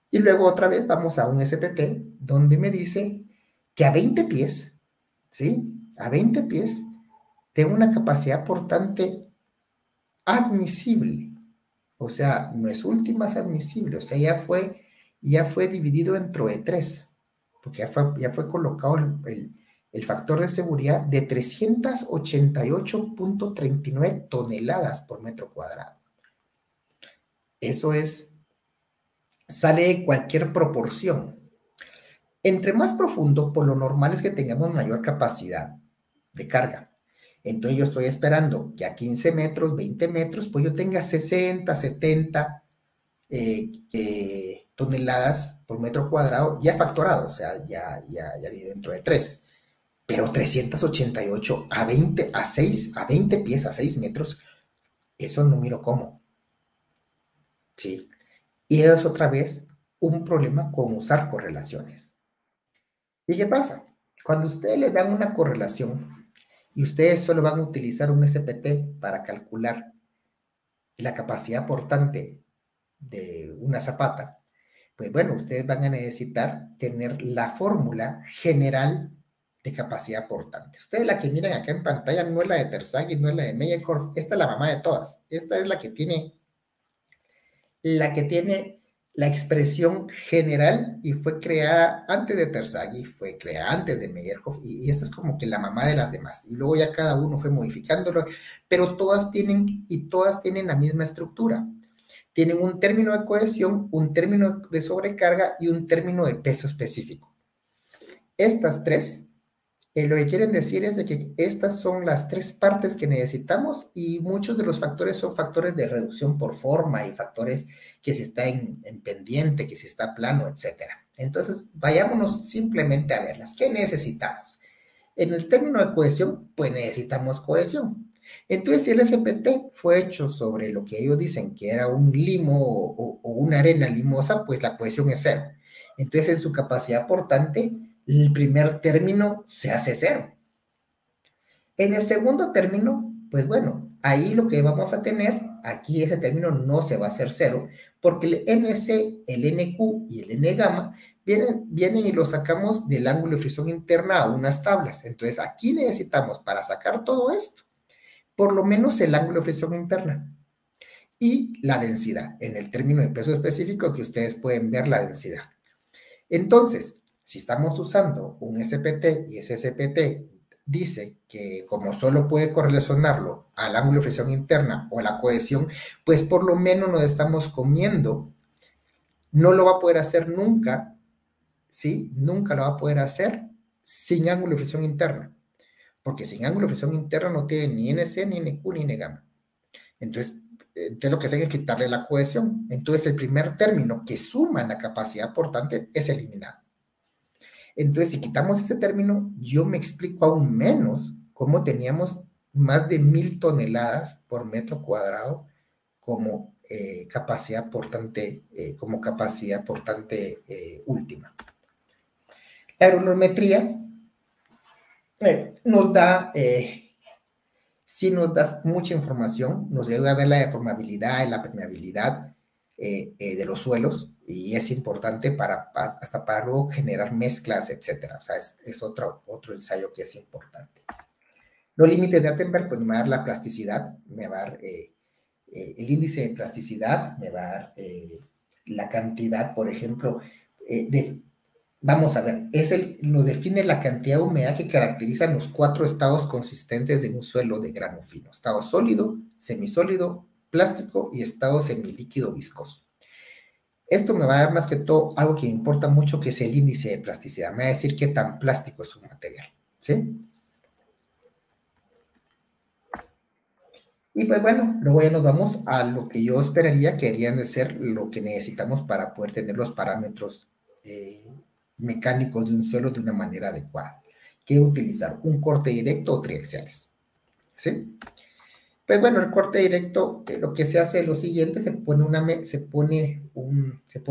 Y luego otra vez vamos a un SPT donde me dice que a 20 pies, ¿sí? A 20 pies, tengo una capacidad portante admisible. O sea, no es última, es admisible. O sea, ya fue dividido dentro de 3, porque ya fue colocado el factor de seguridad de 388.39 toneladas por metro cuadrado. Eso sale de cualquier proporción. Entre más profundo, por lo normal es que tengamos mayor capacidad de carga. Entonces yo estoy esperando que a 15 metros, 20 metros, pues yo tenga 60, 70 toneladas por metro cuadrado ya factorado, o sea, ya dentro de 3. Pero 388 a 20 pies, a 6 metros, eso no miro cómo. Sí. Y es otra vez un problema con usar correlaciones. ¿Y qué pasa? Cuando ustedes les dan una correlación y ustedes solo van a utilizar un SPT para calcular la capacidad portante de una zapata, pues bueno, ustedes van a necesitar tener la fórmula general de capacidad portante. Ustedes la que miran acá en pantalla no es la de Terzaghi, no es la de Meyerhoff, esta es la mamá de todas. Esta es la que tiene la expresión general y fue creada antes de Terzaghi, fue creada antes de Meyerhoff, y esta es como que la mamá de las demás. Y luego ya cada uno fue modificándolo, pero todas tienen la misma estructura. Tienen un término de cohesión, un término de sobrecarga y un término de peso específico. Estas tres, lo que quieren decir es de que estas son las 3 partes que necesitamos, y muchos de los factores son factores de reducción por forma y factores que si está en pendiente, que si está plano, etc. Entonces, vayámonos simplemente a verlas. ¿Qué necesitamos? En el término de cohesión, pues necesitamos cohesión. Entonces, si el SPT fue hecho sobre lo que ellos dicen que era un limo o una arena limosa, pues la cohesión es 0. Entonces, en su capacidad portante, el primer término se hace 0. En el segundo término, pues bueno, ahí lo que vamos a tener, aquí ese término no se va a hacer 0, porque el NC, el NQ y el N gamma vienen y lo sacamos del ángulo de fricción interna a unas tablas. Entonces, aquí necesitamos, para sacar todo esto, por lo menos el ángulo de fricción interna y la densidad, en el término de peso específico que ustedes pueden ver la densidad. Entonces, si estamos usando un SPT y ese SPT dice que como solo puede correlacionarlo al ángulo de fricción interna o a la cohesión, pues por lo menos nos estamos comiendo. No lo va a poder hacer nunca, ¿sí? Nunca lo va a poder hacer sin ángulo de fricción interna, porque sin ángulo de fricción interna no tiene ni NC, ni NQ, ni N gamma. Entonces lo que se hace es quitarle la cohesión. Entonces, el primer término que suma en la capacidad portante es eliminado. Entonces, si quitamos ese término, yo me explico aún menos cómo teníamos más de 1000 toneladas por metro cuadrado como capacidad portante última. La granulometría nos da, sí nos da mucha información, nos ayuda a ver la deformabilidad y la permeabilidad de los suelos, y es importante hasta para luego generar mezclas, etcétera. O sea, es otro ensayo que es importante. Los límites de Attenberg, pues me va a dar la plasticidad, me va a dar el índice de plasticidad, me va a dar la cantidad, por ejemplo, vamos a ver, nos define la cantidad de humedad que caracterizan los 4 estados consistentes de un suelo de grano fino: estado sólido, semisólido, plástico y estado semilíquido viscoso. Esto me va a dar más que todo algo que me importa mucho, que es el índice de plasticidad. Me va a decir qué tan plástico es un material, ¿sí? Y pues bueno, luego ya nos vamos a lo que yo esperaría que deberían de ser lo que necesitamos para poder tener los parámetros mecánicos de un suelo de una manera adecuada. ¿Qué utilizar? ¿Un corte directo o triaxiales? ¿Sí? Pues bueno, el corte directo, lo que se hace es lo siguiente: se pone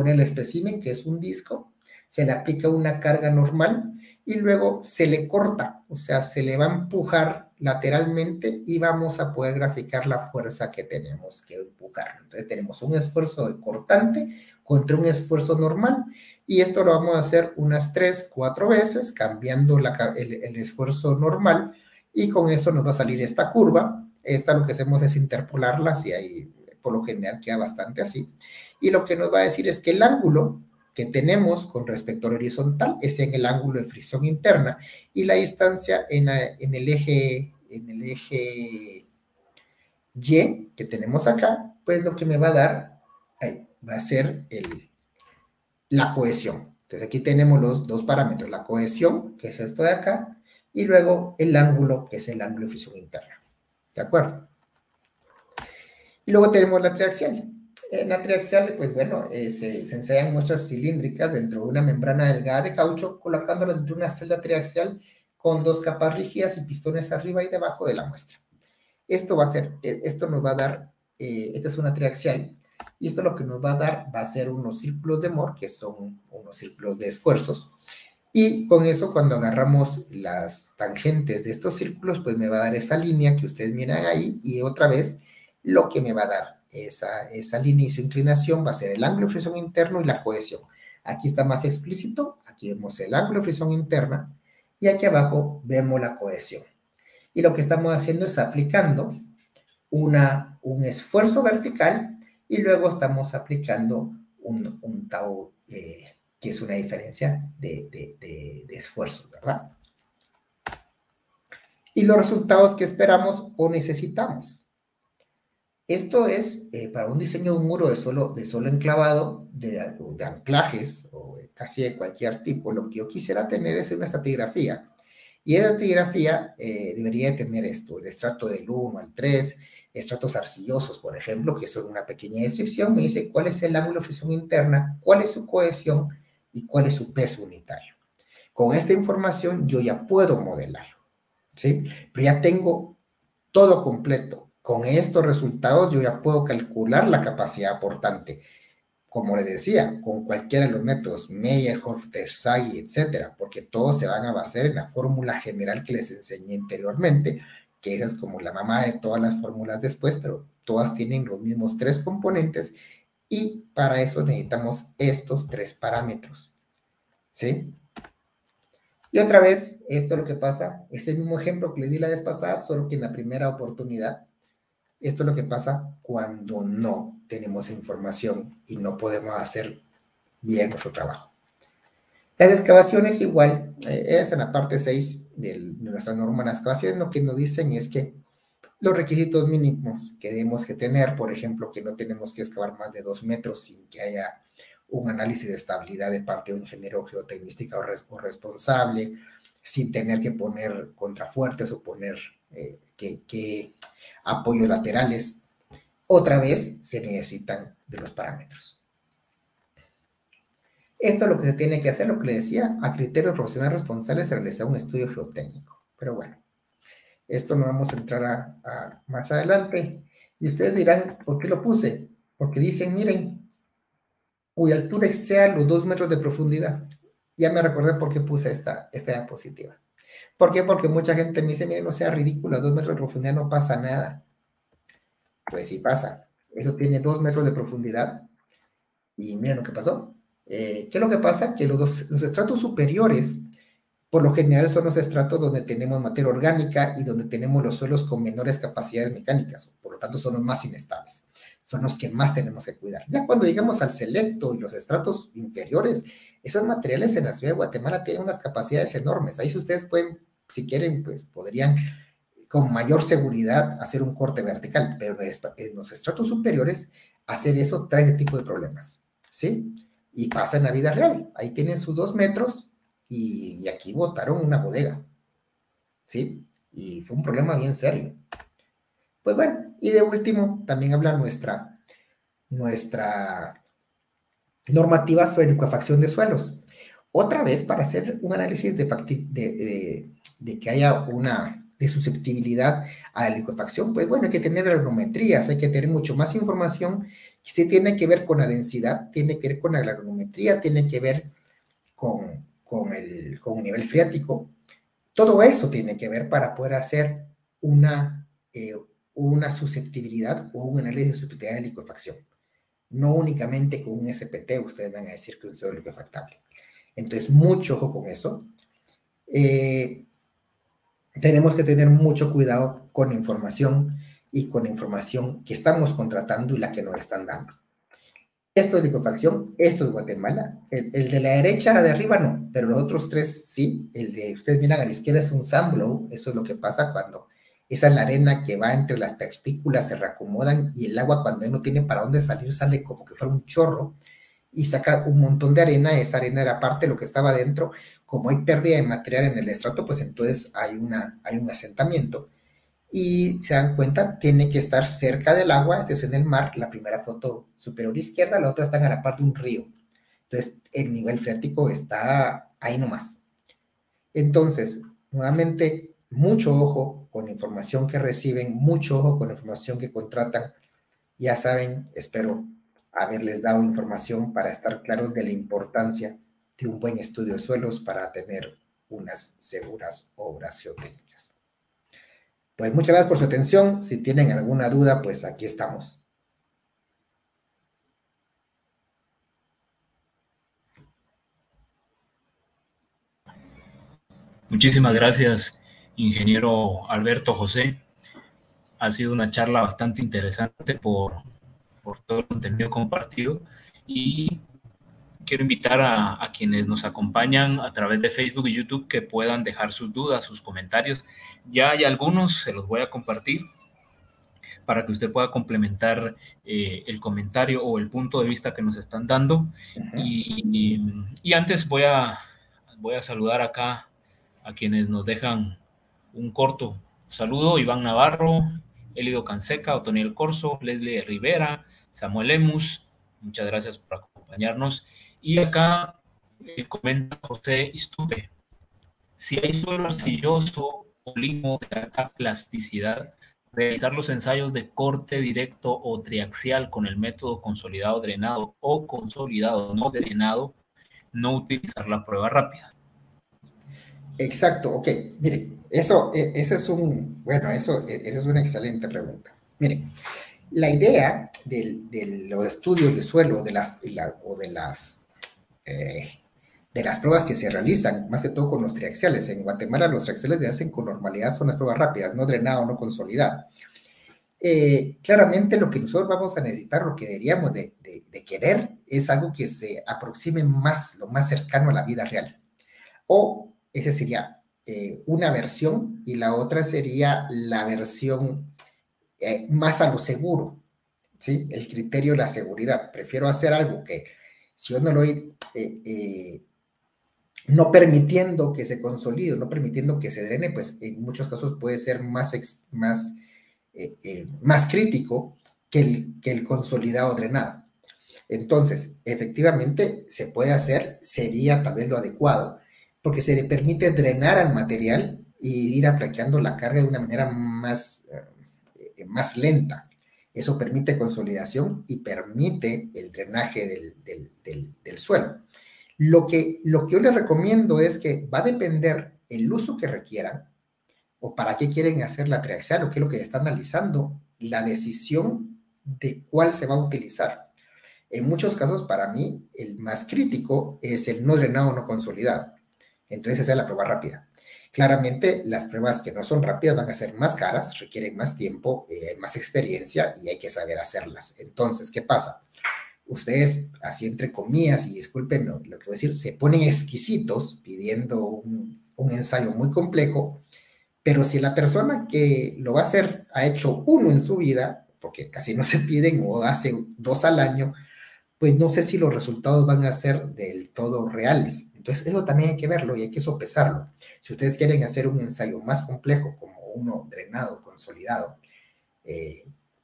el espécimen, que es un disco, se le aplica una carga normal y luego se le corta, o sea, se le va a empujar lateralmente y vamos a poder graficar la fuerza que tenemos que empujar. Entonces tenemos un esfuerzo de cortante contra un esfuerzo normal, y esto lo vamos a hacer unas 3, 4 veces, cambiando el esfuerzo normal, y con eso nos va a salir esta curva. Esta lo que hacemos es interpolarla, y ahí por lo general queda bastante así. Y lo que nos va a decir es que el ángulo que tenemos con respecto al horizontal es en el ángulo de fricción interna, y la distancia en el eje Y que tenemos acá, pues lo que me va a dar va a ser la cohesión. Entonces aquí tenemos los dos parámetros: la cohesión, que es esto de acá, y luego el ángulo, que es el ángulo de fricción interna. ¿De acuerdo? Y luego tenemos la triaxial. En la triaxial, pues bueno, se ensayan muestras cilíndricas dentro de una membrana delgada de caucho, colocándola dentro de una celda triaxial con 2 capas rígidas y pistones arriba y debajo de la muestra. Esto nos va a dar, esta es una triaxial, y esto lo que nos va a dar va a ser unos círculos de Mohr, que son unos círculos de esfuerzos. Y con eso, cuando agarramos las tangentes de estos círculos, pues me va a dar esa línea que ustedes miran ahí, y otra vez lo que me va a dar esa línea y su inclinación va a ser el ángulo de fricción interno y la cohesión. Aquí está más explícito, aquí vemos el ángulo de fricción interna y aquí abajo vemos la cohesión. Y lo que estamos haciendo es aplicando un esfuerzo vertical, y luego estamos aplicando un tau, que es una diferencia de esfuerzos, ¿verdad? Y los resultados que esperamos o necesitamos. Esto es para un diseño de un muro de suelo enclavado, de anclajes o casi de cualquier tipo. Lo que yo quisiera tener es una estratigrafía. Y esa estratigrafía debería tener esto: el estrato del 1 al 3, estratos arcillosos, por ejemplo, que son una pequeña descripción. Me dice cuál es el ángulo de fricción interna, cuál es su cohesión y cuál es su peso unitario. Con esta información yo ya puedo modelar, ¿sí? Pero ya tengo todo completo. Con estos resultados yo ya puedo calcular la capacidad aportante, como les decía, con cualquiera de los métodos, Meyerhof, Terzaghi, etcétera, porque todos se van a basar en la fórmula general que les enseñé anteriormente, que esa es como la mamá de todas las fórmulas después, pero todas tienen los mismos 3 componentes, y para eso necesitamos estos 3 parámetros, ¿sí? Y otra vez, esto es lo que pasa, es el mismo ejemplo que les di la vez pasada, solo que en la primera oportunidad. Esto es lo que pasa cuando no tenemos información y no podemos hacer bien nuestro trabajo. Las excavaciones igual, es en la parte 6 de nuestra norma de excavaciones. Lo que nos dicen es que los requisitos mínimos que debemos que tener, por ejemplo, que no tenemos que excavar más de 2 metros sin que haya un análisis de estabilidad de parte de un ingeniero geotecnística o responsable, sin tener que poner contrafuertes o poner apoyos laterales. Otra vez se necesitan de los parámetros. Esto es lo que se tiene que hacer, lo que le decía, a criterio profesional responsable se realiza un estudio geotécnico. Pero bueno, esto no vamos a entrar a más adelante. Y ustedes dirán, ¿por qué lo puse? Porque dicen, miren, cuya altura exceda los 2 metros de profundidad. Ya me recordé por qué puse esta diapositiva. ¿Por qué? Porque mucha gente me dice, miren, no sea ridículo, a 2 metros de profundidad no pasa nada. Pues sí pasa. Eso tiene 2 metros de profundidad. Y miren lo que pasó. ¿Qué es lo que pasa? Que los estratos superiores, por lo general, son los estratos donde tenemos materia orgánica y donde tenemos los suelos con menores capacidades mecánicas. Por lo tanto, son los más inestables. Son los que más tenemos que cuidar. Ya cuando llegamos al selecto y los estratos inferiores, esos materiales en la ciudad de Guatemala tienen unas capacidades enormes. Ahí si ustedes pueden, si quieren, pues podrían con mayor seguridad hacer un corte vertical, pero en los estratos superiores hacer eso trae ese tipo de problemas, ¿sí? Y pasa en la vida real. Ahí tienen sus 2 metros y aquí botaron una bodega, ¿sí? Y fue un problema bien serio. Pues bueno, y de último también habla nuestra normativa sobre licuefacción de suelos. Otra vez, para hacer un análisis de que haya una de susceptibilidad a la licuefacción, pues bueno, hay que tener agronometrías, hay que tener mucho más información que sí tiene que ver con la densidad, tiene que ver con la agronometría, tiene que ver con el nivel freático. Todo eso tiene que ver para poder hacer una susceptibilidad o un análisis de susceptibilidad de licuefacción. No únicamente con un SPT ustedes van a decir que un suelo es licuefactable. Entonces, mucho ojo con eso. Tenemos que tener mucho cuidado con la información y con la información que estamos contratando y la que nos están dando. Esto es licuefacción, esto es Guatemala. El de la derecha de arriba no, pero los otros 3 sí. El de ustedes miran a la izquierda es un sand blow. Eso es lo que pasa cuando esa es la arena que va entre las partículas, se reacomodan y el agua cuando no tiene para dónde salir sale como que fuera un chorro y saca un montón de arena. Esa arena era parte de lo que estaba dentro. Como hay pérdida de material en el estrato, pues entonces hay un asentamiento. Y se dan cuenta, tiene que estar cerca del agua, esto es en el mar, la primera foto superior izquierda, la otra está a la par de un río. Entonces, el nivel freático está ahí nomás. Entonces, nuevamente, mucho ojo con la información que reciben, mucho ojo con la información que contratan. Ya saben, espero haberles dado información para estar claros de la importancia de un buen estudio de suelos para tener unas seguras obras geotécnicas. Pues muchas gracias por su atención. Si tienen alguna duda, pues aquí estamos. Muchísimas gracias, ingeniero Alberto José. Ha sido una charla bastante interesante por todo el contenido compartido y quiero invitar a quienes nos acompañan a través de Facebook y YouTube que puedan dejar sus dudas, sus comentarios. Ya hay algunos, se los voy a compartir para que usted pueda complementar el comentario o el punto de vista que nos están dando. Y antes voy a saludar acá a quienes nos dejan un corto saludo: Iván Navarro, Elido Canseca, Otoniel Corso, Leslie Rivera, Samuel Lemus, muchas gracias por acompañarnos. Y acá comenta José Istupe: si hay suelo arcilloso o limo de alta plasticidad, realizar los ensayos de corte directo o triaxial con el método consolidado drenado o consolidado no drenado, no utilizar la prueba rápida. Exacto, ok. Miren, esa es una excelente pregunta. Miren, la idea de los estudios de suelo de las pruebas que se realizan, más que todo con los triaxiales. En Guatemala los triaxiales se hacen con normalidad, son las pruebas rápidas, no drenado, no consolidado. Claramente lo que nosotros vamos a necesitar, lo que deberíamos de querer, es algo que se aproxime lo más cercano a la vida real. O esa sería una versión y la otra sería la versión más a lo seguro, ¿sí? El criterio de la seguridad. Prefiero hacer algo que si yo no lo no permitiendo que se consolide, no permitiendo que se drene, pues en muchos casos puede ser más crítico que el consolidado drenado. Entonces, efectivamente, se puede hacer, sería tal vez lo adecuado, porque se le permite drenar al material y ir aplaqueando la carga de una manera más lenta. Eso permite consolidación y permite el drenaje del suelo. Lo que yo les recomiendo es que va a depender el uso que requieran o para qué quieren hacer la triaxial o qué es lo que está analizando, la decisión de cuál se va a utilizar. En muchos casos, para mí, el más crítico es el no drenado no consolidado. Entonces, esa es la prueba rápida. Claramente, las pruebas que no son rápidas van a ser más caras, requieren más tiempo, más experiencia y hay que saber hacerlas. Entonces, ¿qué pasa? Ustedes, así entre comillas, y disculpen lo que voy a decir, se ponen exquisitos pidiendo un ensayo muy complejo, pero si la persona que lo va a hacer ha hecho uno en su vida, porque casi no se piden o hace 2 al año, pues no sé si los resultados van a ser del todo reales. Entonces, eso también hay que verlo y hay que sopesarlo. Si ustedes quieren hacer un ensayo más complejo, como uno drenado, consolidado,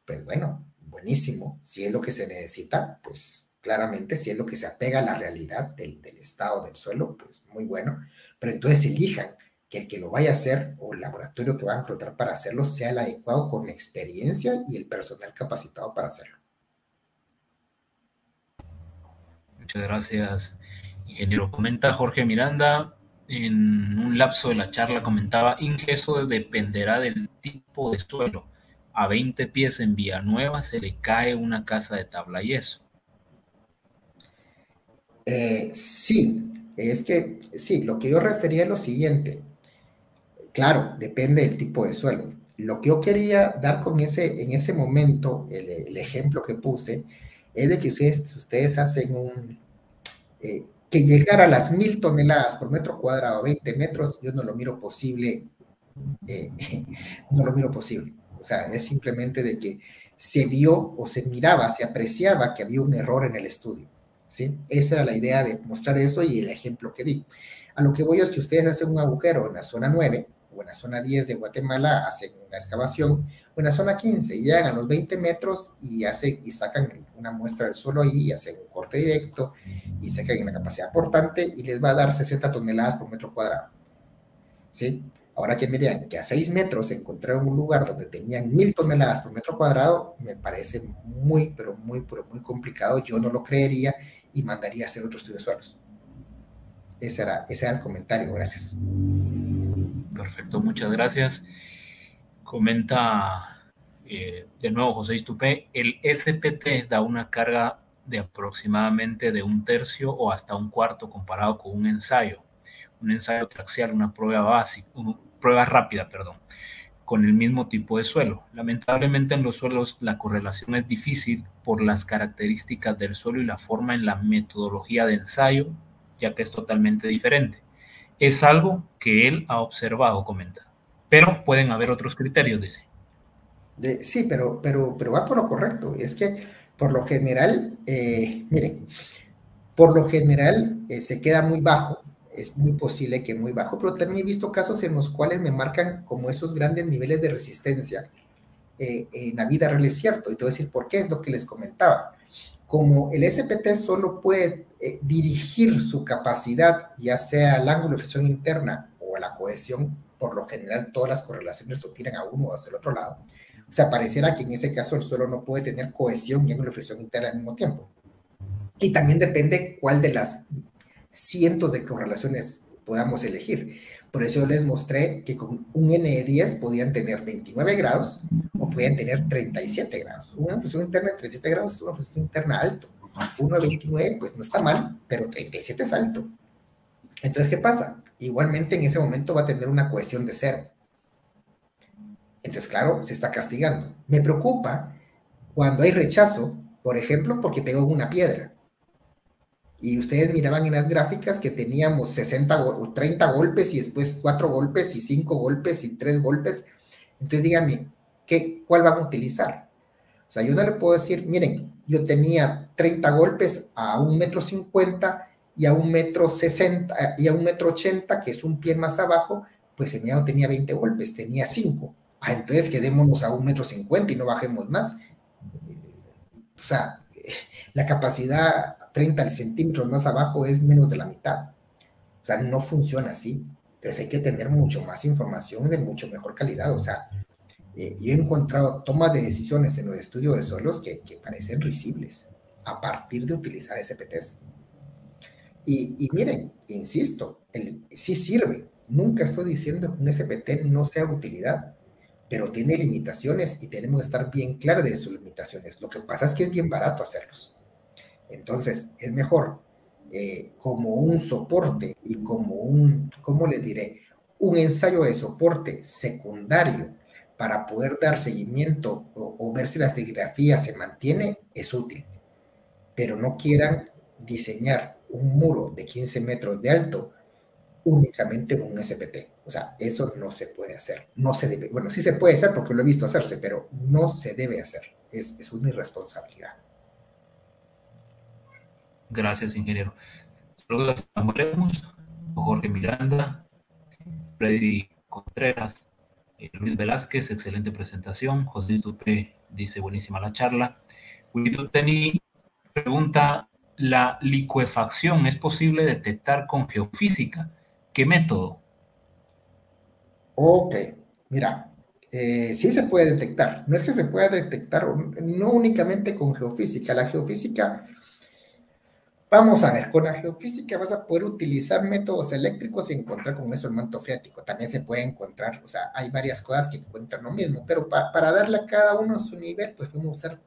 pues bueno, buenísimo. Si es lo que se necesita, pues claramente, si es lo que se apega a la realidad del estado del suelo, pues muy bueno. Pero entonces elijan que el que lo vaya a hacer o el laboratorio que va a encontrar para hacerlo sea el adecuado con experiencia y el personal capacitado para hacerlo. Muchas gracias, ingeniero. Comenta Jorge Miranda, en un lapso de la charla comentaba, Inge, eso dependerá del tipo de suelo. A 20 pies en Villanueva se le cae una casa de tabla y yeso. Sí, es que sí, lo que yo refería es lo siguiente. Claro, depende del tipo de suelo. Lo que yo quería dar en ese momento, el ejemplo que puse, es de que ustedes hacen que llegar a las 1000 toneladas por metro cuadrado, 20 metros, yo no lo miro posible, no lo miro posible. O sea, es simplemente de que se vio o se miraba, se apreciaba que había un error en el estudio. ¿Sí? Esa era la idea de mostrar eso y el ejemplo que di. A lo que voy es que ustedes hacen un agujero en la zona 9 o en la zona 10 de Guatemala, hacen una excavación, o en la zona 15, llegan a los 20 metros y sacan una muestra del suelo ahí, y hacen un corte directo y sacan una capacidad portante y les va a dar 60 toneladas por metro cuadrado. ¿Sí? Ahora que me digan que a 6 metros encontraron un lugar donde tenían 1000 toneladas por metro cuadrado, me parece muy, pero muy complicado. Yo no lo creería y mandaría a hacer otro estudio de suelos. Ese era el comentario. Gracias. Perfecto, muchas gracias. Comenta de nuevo José Istupé, el SPT da una carga de aproximadamente de 1/3 o hasta 1/4 comparado con un ensayo triaxial, una prueba rápida, con el mismo tipo de suelo. Lamentablemente en los suelos la correlación es difícil por las características del suelo y la forma en la metodología de ensayo, ya que es totalmente diferente. Es algo que él ha observado, comenta. Pero pueden haber otros criterios, dice. Sí, pero va por lo correcto. Es que por lo general, miren, por lo general se queda muy bajo. Es muy posible que muy bajo, pero también he visto casos en los cuales me marcan como esos grandes niveles de resistencia. En la vida real es cierto, y te voy a decir por qué, es lo que les comentaba. Como el SPT solo puede dirigir su capacidad, ya sea al ángulo de flexión interna o a la cohesión, por lo general todas las correlaciones lo tiran a uno o hacia el otro lado. O sea, pareciera que en ese caso el suelo no puede tener cohesión y ángulo de flexión interna al mismo tiempo. Y también depende cuál de las cientos de correlaciones podamos elegir. Por eso yo les mostré que con un N de 10 podían tener 29 grados o podían tener 37 grados. Una flexión interna de 37 grados es una flexión interna alto. Uno de 29, pues no está mal, pero 37 es alto. Entonces, ¿qué pasa? Igualmente en ese momento va a tener una cohesión de 0. Entonces, claro, se está castigando. Me preocupa cuando hay rechazo, por ejemplo, porque pegó en una piedra. Y ustedes miraban en las gráficas que teníamos 60 o 30 golpes y después 4 golpes y 5 golpes y 3 golpes. Entonces díganme, ¿cuál van a utilizar? O sea, yo no le puedo decir, miren, yo tenía 30 golpes a 1,50 m y a 1,60 m y a 1,80 m, que es un pie más abajo, pues el mío tenía 20 golpes, tenía 5. Entonces quedémonos a 1,50 m y no bajemos más. O sea, la capacidad 30 centímetros más abajo es menos de la mitad. O sea, no funciona así. Entonces hay que tener mucho más información de mucho mejor calidad. O sea, yo he encontrado tomas de decisiones en los estudios de suelos que parecen risibles a partir de utilizar SPTs. Y miren, insisto, sí sirve. Nunca estoy diciendo que un SPT no sea utilidad, pero tiene limitaciones y tenemos que estar bien claros de sus limitaciones. Lo que pasa es que es bien barato hacerlos. Entonces, es mejor como un soporte y como un, ¿cómo les diré? Un ensayo de soporte secundario para poder dar seguimiento o ver si la estratigrafía se mantiene, es útil. Pero no quieran diseñar un muro de 15 metros de alto únicamente un SPT. O sea, eso no se puede hacer. No se debe. Bueno, sí se puede hacer porque lo he visto hacerse, pero no se debe hacer. Es una irresponsabilidad. Gracias, ingeniero. Saludos a Samuel Lemus, Jorge Miranda, Freddy Contreras, Luis Velázquez, excelente presentación. José Dupe dice, buenísima la charla. Wilito Teni pregunta, ¿la licuefacción es posible detectar con geofísica? ¿Qué método? Ok, mira, sí se puede detectar. No es que se pueda detectar, no únicamente con geofísica. La geofísica, vamos a ver, con la geofísica vas a poder utilizar métodos eléctricos y encontrar con eso el manto freático. También se puede encontrar, o sea, hay varias cosas que encuentran lo mismo, pero para darle a cada uno su nivel, pues podemos usar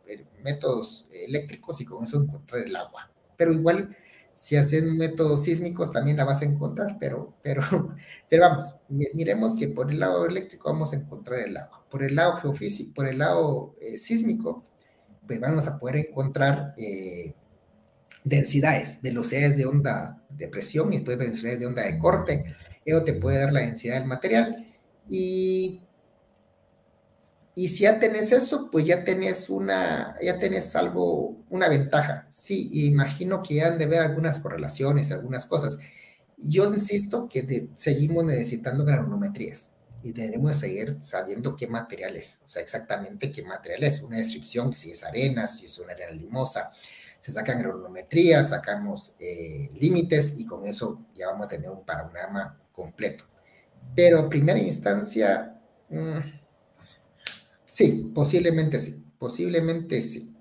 métodos eléctricos y con eso encontrar el agua. Pero igual, si hacen métodos sísmicos, también la vas a encontrar, pero vamos, miremos que por el lado eléctrico vamos a encontrar el agua. Por el lado geofísico, por el lado sísmico, pues vamos a poder encontrar densidades, velocidades de onda de presión y después velocidades de onda de corte. Eso te puede dar la densidad del material. Y si ya tenés eso, pues ya tenés algo, una ventaja. Sí, imagino que ya han de ver algunas correlaciones, algunas cosas. Yo insisto que seguimos necesitando granulometrías y debemos seguir sabiendo qué material es, o sea, exactamente qué material es, una descripción, si es arena, si es una arena limosa, se sacan granulometrías, sacamos límites y con eso ya vamos a tener un panorama completo. Pero en primera instancia, sí, posiblemente sí, posiblemente sí.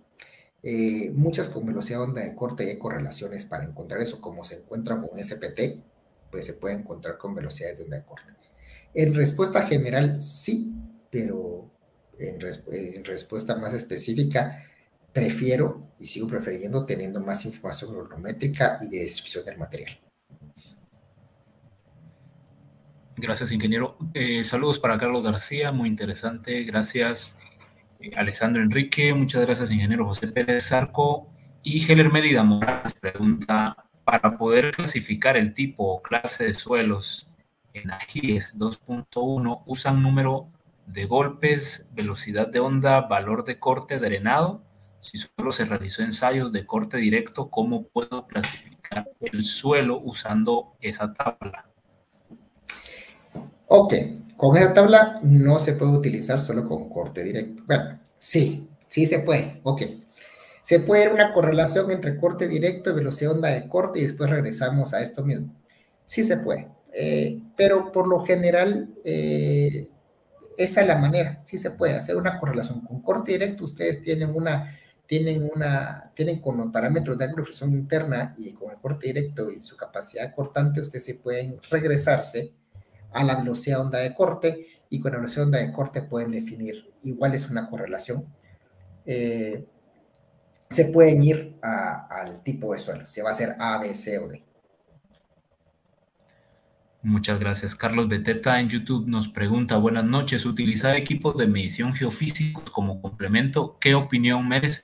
Muchas con velocidad de onda de corte hay correlaciones para encontrar eso, como se encuentra con SPT, pues se puede encontrar con velocidades de onda de corte. En respuesta general, sí, pero en respuesta más específica, prefiero y sigo prefiriendo teniendo más información volumétrica y de descripción del material. Gracias, ingeniero. Saludos para Carlos García, muy interesante. Gracias, Alessandro Enrique. Muchas gracias, ingeniero José Pérez Zarco. Y Heller Mérida Morales pregunta, para poder clasificar el tipo o clase de suelos en AGIES 2.1, ¿usan número de golpes, velocidad de onda, valor de corte drenado? Si solo se realizó ensayos de corte directo, ¿cómo puedo clasificar el suelo usando esa tabla? Ok, con esa tabla no se puede utilizar solo con corte directo. Bueno, sí, sí se puede, ok. Se puede ver una correlación entre corte directo y velocidad de onda de corte y después regresamos a esto mismo. Sí se puede, pero por lo general esa es la manera, sí se puede hacer una correlación. Con corte directo ustedes tienen con los parámetros de agrofricción interna y con el corte directo y su capacidad cortante, ustedes se pueden regresarse a la velocidad de onda de corte y con la velocidad de onda de corte pueden definir igual es una correlación. Se pueden ir al tipo de suelo, si va a ser A, B, C o D. Muchas gracias. Carlos Beteta en YouTube nos pregunta, buenas noches, ¿utilizar equipos de medición geofísicos como complemento? ¿Qué opinión merece?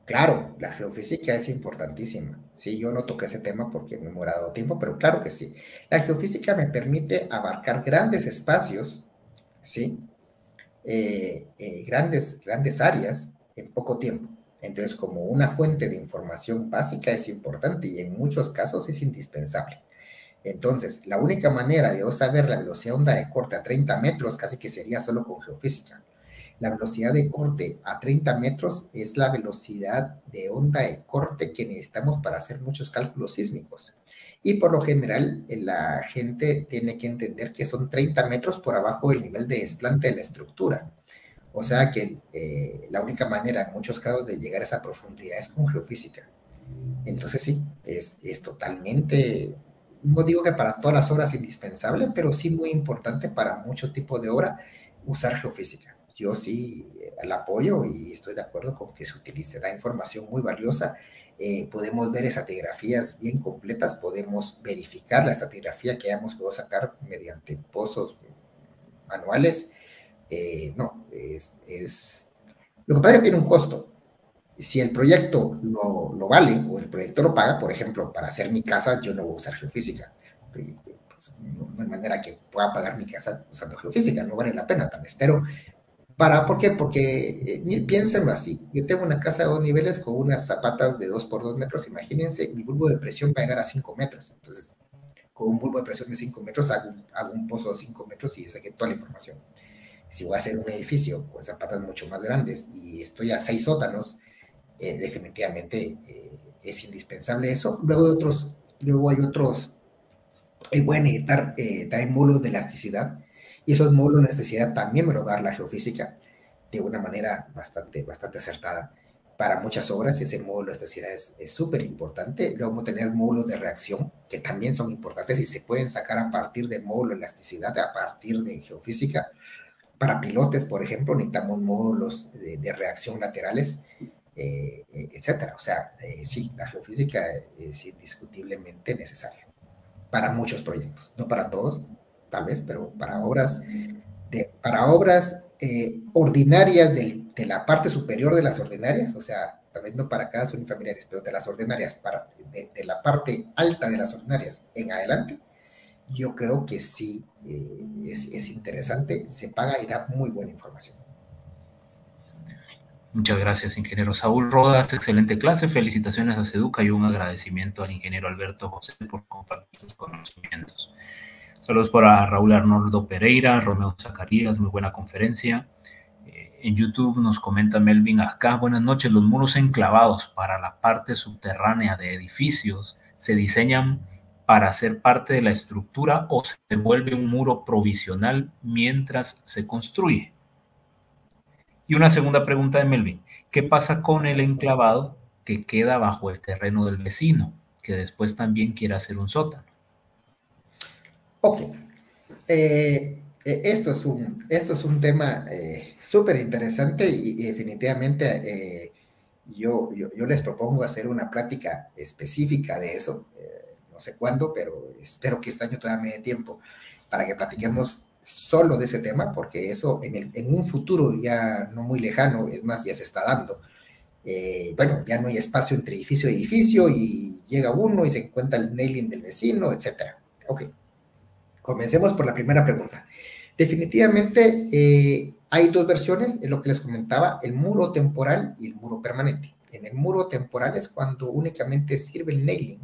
Claro, la geofísica es importantísima. Sí, yo no toqué ese tema porque me he demorado tiempo, pero claro que sí. La geofísica me permite abarcar grandes espacios, ¿sí? Grandes áreas en poco tiempo. Entonces, como una fuente de información básica es importante y en muchos casos es indispensable. Entonces, la única manera de saber la velocidad de onda de corte a 30 metros casi que sería solo con geofísica. La velocidad de corte a 30 metros es la velocidad de onda de corte que necesitamos para hacer muchos cálculos sísmicos. Y por lo general, la gente tiene que entender que son 30 metros por abajo del nivel de desplante de la estructura. O sea que la única manera en muchos casos de llegar a esa profundidad es con geofísica. Entonces sí, es totalmente no digo que para todas las obras es indispensable, pero sí muy importante para mucho tipo de obra usar geofísica. Yo sí la apoyo y estoy de acuerdo con que se utilice. Da información muy valiosa. Podemos ver estratigrafías bien completas, podemos verificar la estratigrafía que hayamos podido sacar mediante pozos manuales. Lo que pasa es que tiene un costo. Si el proyecto lo vale o el proyecto lo paga, por ejemplo, para hacer mi casa, yo no voy a usar geofísica. Pues, no hay manera que pueda pagar mi casa usando geofísica, no vale la pena tal vez. Pero, ¿por qué? Porque piénsenlo así. Yo tengo una casa de 2 niveles con unas zapatas de 2 por 2 metros. Imagínense, mi bulbo de presión va a llegar a 5 metros. Entonces, con un bulbo de presión de 5 metros, hago un pozo de 5 metros y saqué toda la información. Si voy a hacer un edificio con zapatas mucho más grandes y estoy a 6 sótanos, definitivamente es indispensable eso. Luego hay otros, voy a necesitar también módulos de elasticidad, y esos módulos de elasticidad también me lo da la geofísica de una manera bastante acertada. Para muchas obras ese módulo de elasticidad es súper importante. Luego vamos a tener módulos de reacción que también son importantes y se pueden sacar a partir del módulo de elasticidad, a partir de geofísica. Para pilotes, por ejemplo, necesitamos módulos de reacción laterales, etcétera. O sea, sí, la geofísica es indiscutiblemente necesaria para muchos proyectos, no para todos, tal vez, pero para obras, ordinarias de la parte superior de las ordinarias, o sea, tal vez no para casas unifamiliares, pero de las ordinarias, de la parte alta de las ordinarias en adelante, yo creo que sí es interesante, se paga y da muy buena información. Muchas gracias, ingeniero Saúl Rodas. Excelente clase. Felicitaciones a Seduca y un agradecimiento al ingeniero Alberto José por compartir sus conocimientos. Saludos para Raúl Arnoldo Pereira, Romeo Zacarías, muy buena conferencia. En YouTube nos comenta Melvin acá, buenas noches, los muros enclavados para la parte subterránea de edificios se diseñan para ser parte de la estructura o se vuelve un muro provisional mientras se construye. Y una segunda pregunta de Melvin, ¿qué pasa con el enclavado que queda bajo el terreno del vecino, que después también quiere hacer un sótano? Ok. Esto es un tema súper interesante y definitivamente yo les propongo hacer una plática específica de eso. No sé cuándo, pero espero que este año todavía me dé tiempo para que platiquemos solo de ese tema, porque eso en un futuro ya no muy lejano, es más, ya se está dando. Bueno, ya no hay espacio entre edificio y edificio y llega uno y se encuentra el nailing del vecino, etcétera. Ok. Comencemos por la primera pregunta. Definitivamente hay dos versiones, es lo que les comentaba, el muro temporal y el muro permanente. En el muro temporal es cuando únicamente sirve el nailing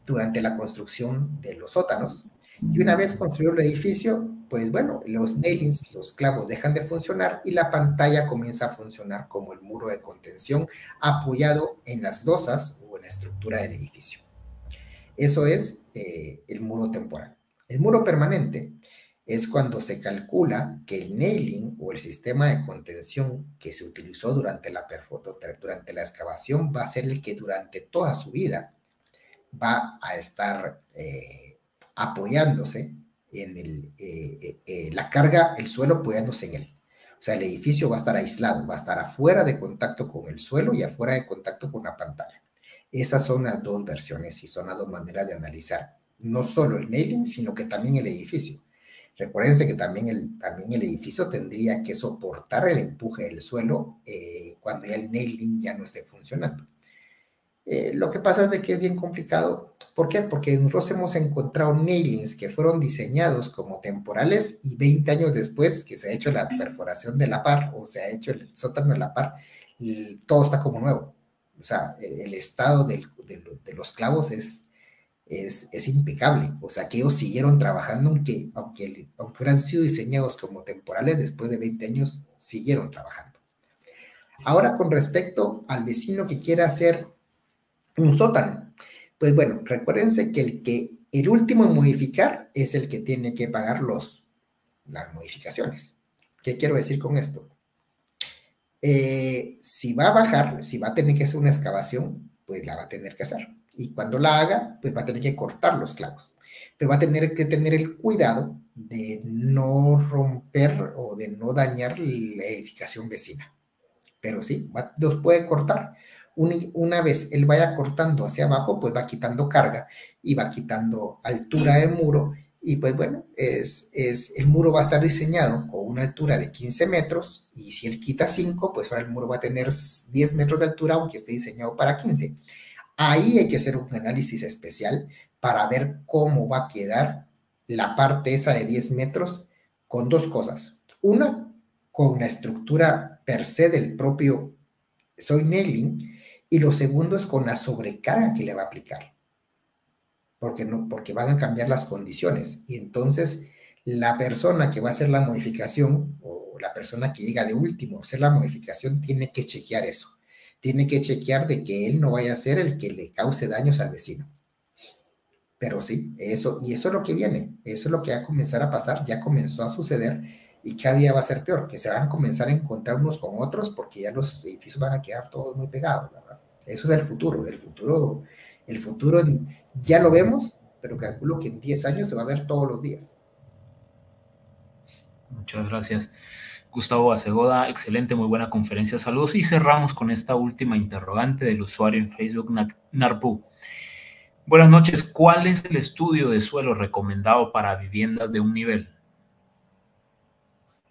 durante la construcción de los sótanos. Y una vez construido el edificio, pues bueno, los nailings, los clavos dejan de funcionar y la pantalla comienza a funcionar como el muro de contención apoyado en las losas o en la estructura del edificio. Eso es el muro temporal. El muro permanente es cuando se calcula que el nailing o el sistema de contención que se utilizó durante la excavación va a ser el que durante toda su vida va a estar apoyándose en la carga, el suelo apoyándose en él. O sea, el edificio va a estar aislado, va a estar afuera de contacto con el suelo y afuera de contacto con la pantalla. Esas son las dos versiones y son las dos maneras de analizar no solo el nailing, sino que también el edificio. Recuérdense que también el edificio tendría que soportar el empuje del suelo cuando ya el nailing ya no esté funcionando. Lo que pasa es de que es bien complicado. ¿Por qué? Porque nosotros hemos encontrado nailings que fueron diseñados como temporales y 20 años después que se ha hecho la perforación de la par o se ha hecho el sótano de la par, todo está como nuevo. O sea, el estado de los clavos es impecable. O sea, que ellos siguieron trabajando, aunque hubieran sido diseñados como temporales, después de 20 años siguieron trabajando. Ahora, con respecto al vecino que quiera hacer un sótano, pues bueno, recuérdense que el último en modificar es el que tiene que pagar las modificaciones. ¿Qué quiero decir con esto? Si va a bajar, si va a tener que hacer una excavación, pues la va a tener que hacer. Y cuando la haga, pues va a tener que cortar los clavos. pero va a tener que tener el cuidado de no romper o de no dañar la edificación vecina. Pero sí, los puede cortar. Una vez él vaya cortando hacia abajo, pues va quitando carga y va quitando altura del muro. Y pues bueno, el muro va a estar diseñado con una altura de 15 metros y si él quita 5, pues ahora el muro va a tener 10 metros de altura, aunque esté diseñado para 15. Ahí hay que hacer un análisis especial para ver cómo va a quedar la parte esa de 10 metros con dos cosas. Una, con la estructura per se del propio soil nailing, y lo segundo es con la sobrecarga que le va a aplicar, porque van a cambiar las condiciones. Y entonces la persona que va a hacer la modificación o la persona que llega de último a hacer la modificación tiene que chequear eso. Tiene que chequear de que él no vaya a ser el que le cause daños al vecino. Pero sí, eso es lo que viene, eso es lo que va a comenzar a pasar, ya comenzó a suceder y cada día va a ser peor, que se van a comenzar a encontrar unos con otros porque ya los edificios van a quedar todos muy pegados, ¿verdad? Eso es el futuro ya lo vemos, pero calculo que en 10 años se va a ver todos los días. Muchas gracias, Gustavo Basegoda. Excelente, muy buena conferencia. Saludos. Y cerramos con esta última interrogante del usuario en Facebook, Narpu. Buenas noches. ¿Cuál es el estudio de suelo recomendado para viviendas de un nivel?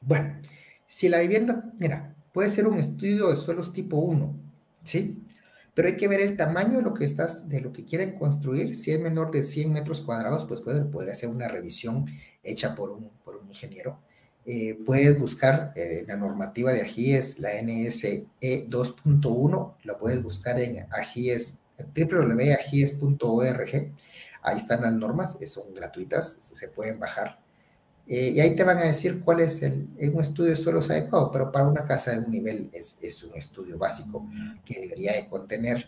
Bueno, si la vivienda, mira, puede ser un estudio de suelos tipo 1, ¿sí? Pero hay que ver el tamaño de lo que quieren construir. Si es menor de 100 metros cuadrados, pues podría ser una revisión hecha por un ingeniero. Puedes buscar la normativa de AGIES, la NSE 2.1, lo puedes buscar en AGIES, www.agies.org. Ahí están las normas, son gratuitas, se pueden bajar. Y ahí te van a decir cuál es un estudio de suelos adecuado, pero para una casa de un nivel es un estudio básico que debería de contener,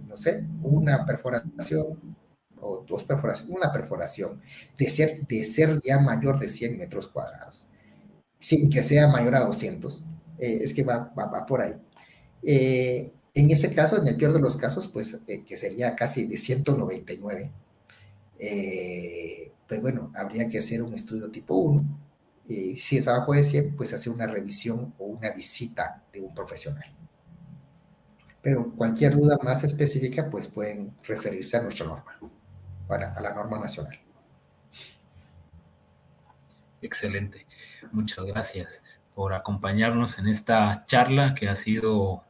no sé, una perforación o dos perforaciones, una perforación de ser ya mayor de 100 metros cuadrados, sin que sea mayor a 200. Es que va por ahí. En ese caso, en el peor de los casos, pues que sería casi de 199, pues bueno, habría que hacer un estudio tipo 1. Si es abajo de 100, pues hacer una revisión o una visita de un profesional. Pero cualquier duda más específica, pues pueden referirse a nuestra norma, a la norma nacional. Excelente. Muchas gracias por acompañarnos en esta charla que ha sido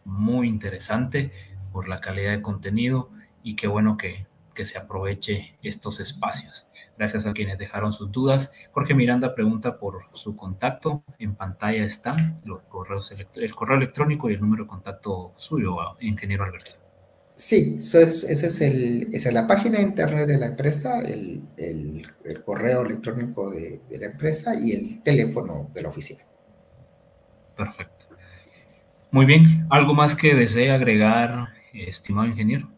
muy interesante por la calidad de contenido y qué bueno que se aproveche estos espacios. Gracias a quienes dejaron sus dudas. Jorge Miranda pregunta por su contacto. En pantalla están los correos el correo electrónico y el número de contacto suyo, ingeniero Alberto. Sí, esa es la página de internet de la empresa, el correo electrónico de la empresa y el teléfono de la oficina. Perfecto. Muy bien. ¿Algo más que desee agregar, estimado ingeniero?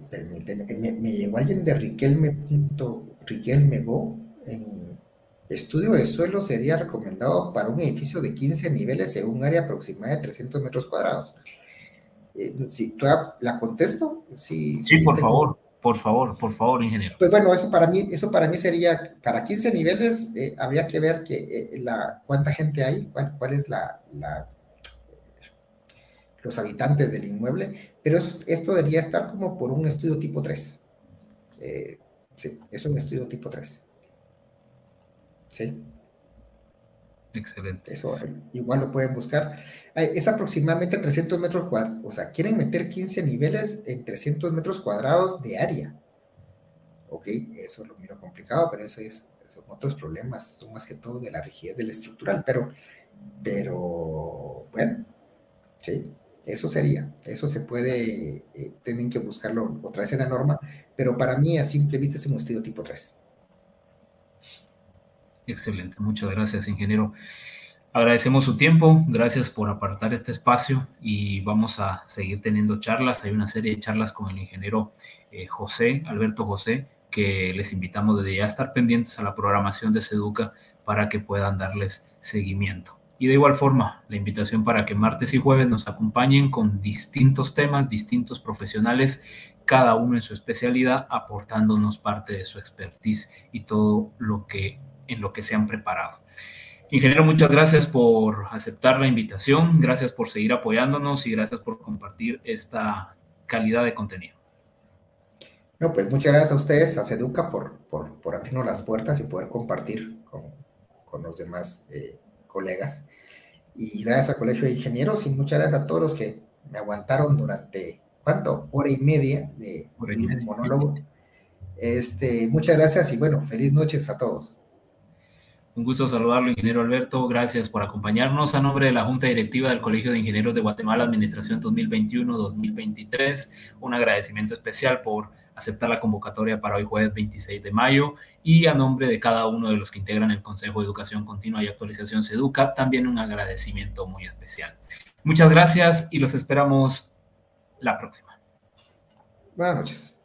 Permíteme, me llegó alguien de Riquelme.Riquelmego. En estudio de suelo sería recomendado para un edificio de 15 niveles en un área aproximada de 300 metros cuadrados. Si la contesto, sí, Sí, por tengo. favor, ingeniero. Pues bueno, eso para mí sería, para 15 niveles, habría que ver cuánta gente hay, cuál es los habitantes del inmueble, pero esto debería estar como por un estudio tipo 3. Sí, es un estudio tipo 3. Sí. Excelente. Eso igual lo pueden buscar. Es aproximadamente 300 metros cuadrados. O sea, quieren meter 15 niveles en 300 metros cuadrados de área. Ok, eso lo miro complicado, pero son otros problemas, son más que todo de la rigidez del estructural, pero bueno, sí, eso se puede, tienen que buscarlo otra vez en la norma, pero para mí a simple vista es un estudio tipo 3. Excelente, muchas gracias, ingeniero. Agradecemos su tiempo, gracias por apartar este espacio y vamos a seguir teniendo charlas. Hay una serie de charlas con el ingeniero Alberto José, que les invitamos desde ya a estar pendientes a la programación de SEDUCA para que puedan darles seguimiento. Y de igual forma, la invitación para que martes y jueves nos acompañen con distintos temas, distintos profesionales, cada uno en su especialidad, aportándonos parte de su expertise y todo lo que en lo que se han preparado. Ingeniero, muchas gracias por aceptar la invitación, gracias por seguir apoyándonos y gracias por compartir esta calidad de contenido. No, pues muchas gracias a ustedes, a Seduca, por abrirnos las puertas y poder compartir con los demás colegas. Y gracias al Colegio de Ingenieros y muchas gracias a todos los que me aguantaron durante, ¿cuánto? Hora y media de ir un monólogo. Muchas gracias y bueno, feliz noches a todos. Un gusto saludarlo, ingeniero Alberto. Gracias por acompañarnos. A nombre de la Junta Directiva del Colegio de Ingenieros de Guatemala, Administración 2021-2023, un agradecimiento especial por aceptar la convocatoria para hoy jueves 26 de mayo y a nombre de cada uno de los que integran el Consejo de Educación Continua y Actualización SEDUCA, también un agradecimiento muy especial. Muchas gracias y los esperamos la próxima. Buenas noches.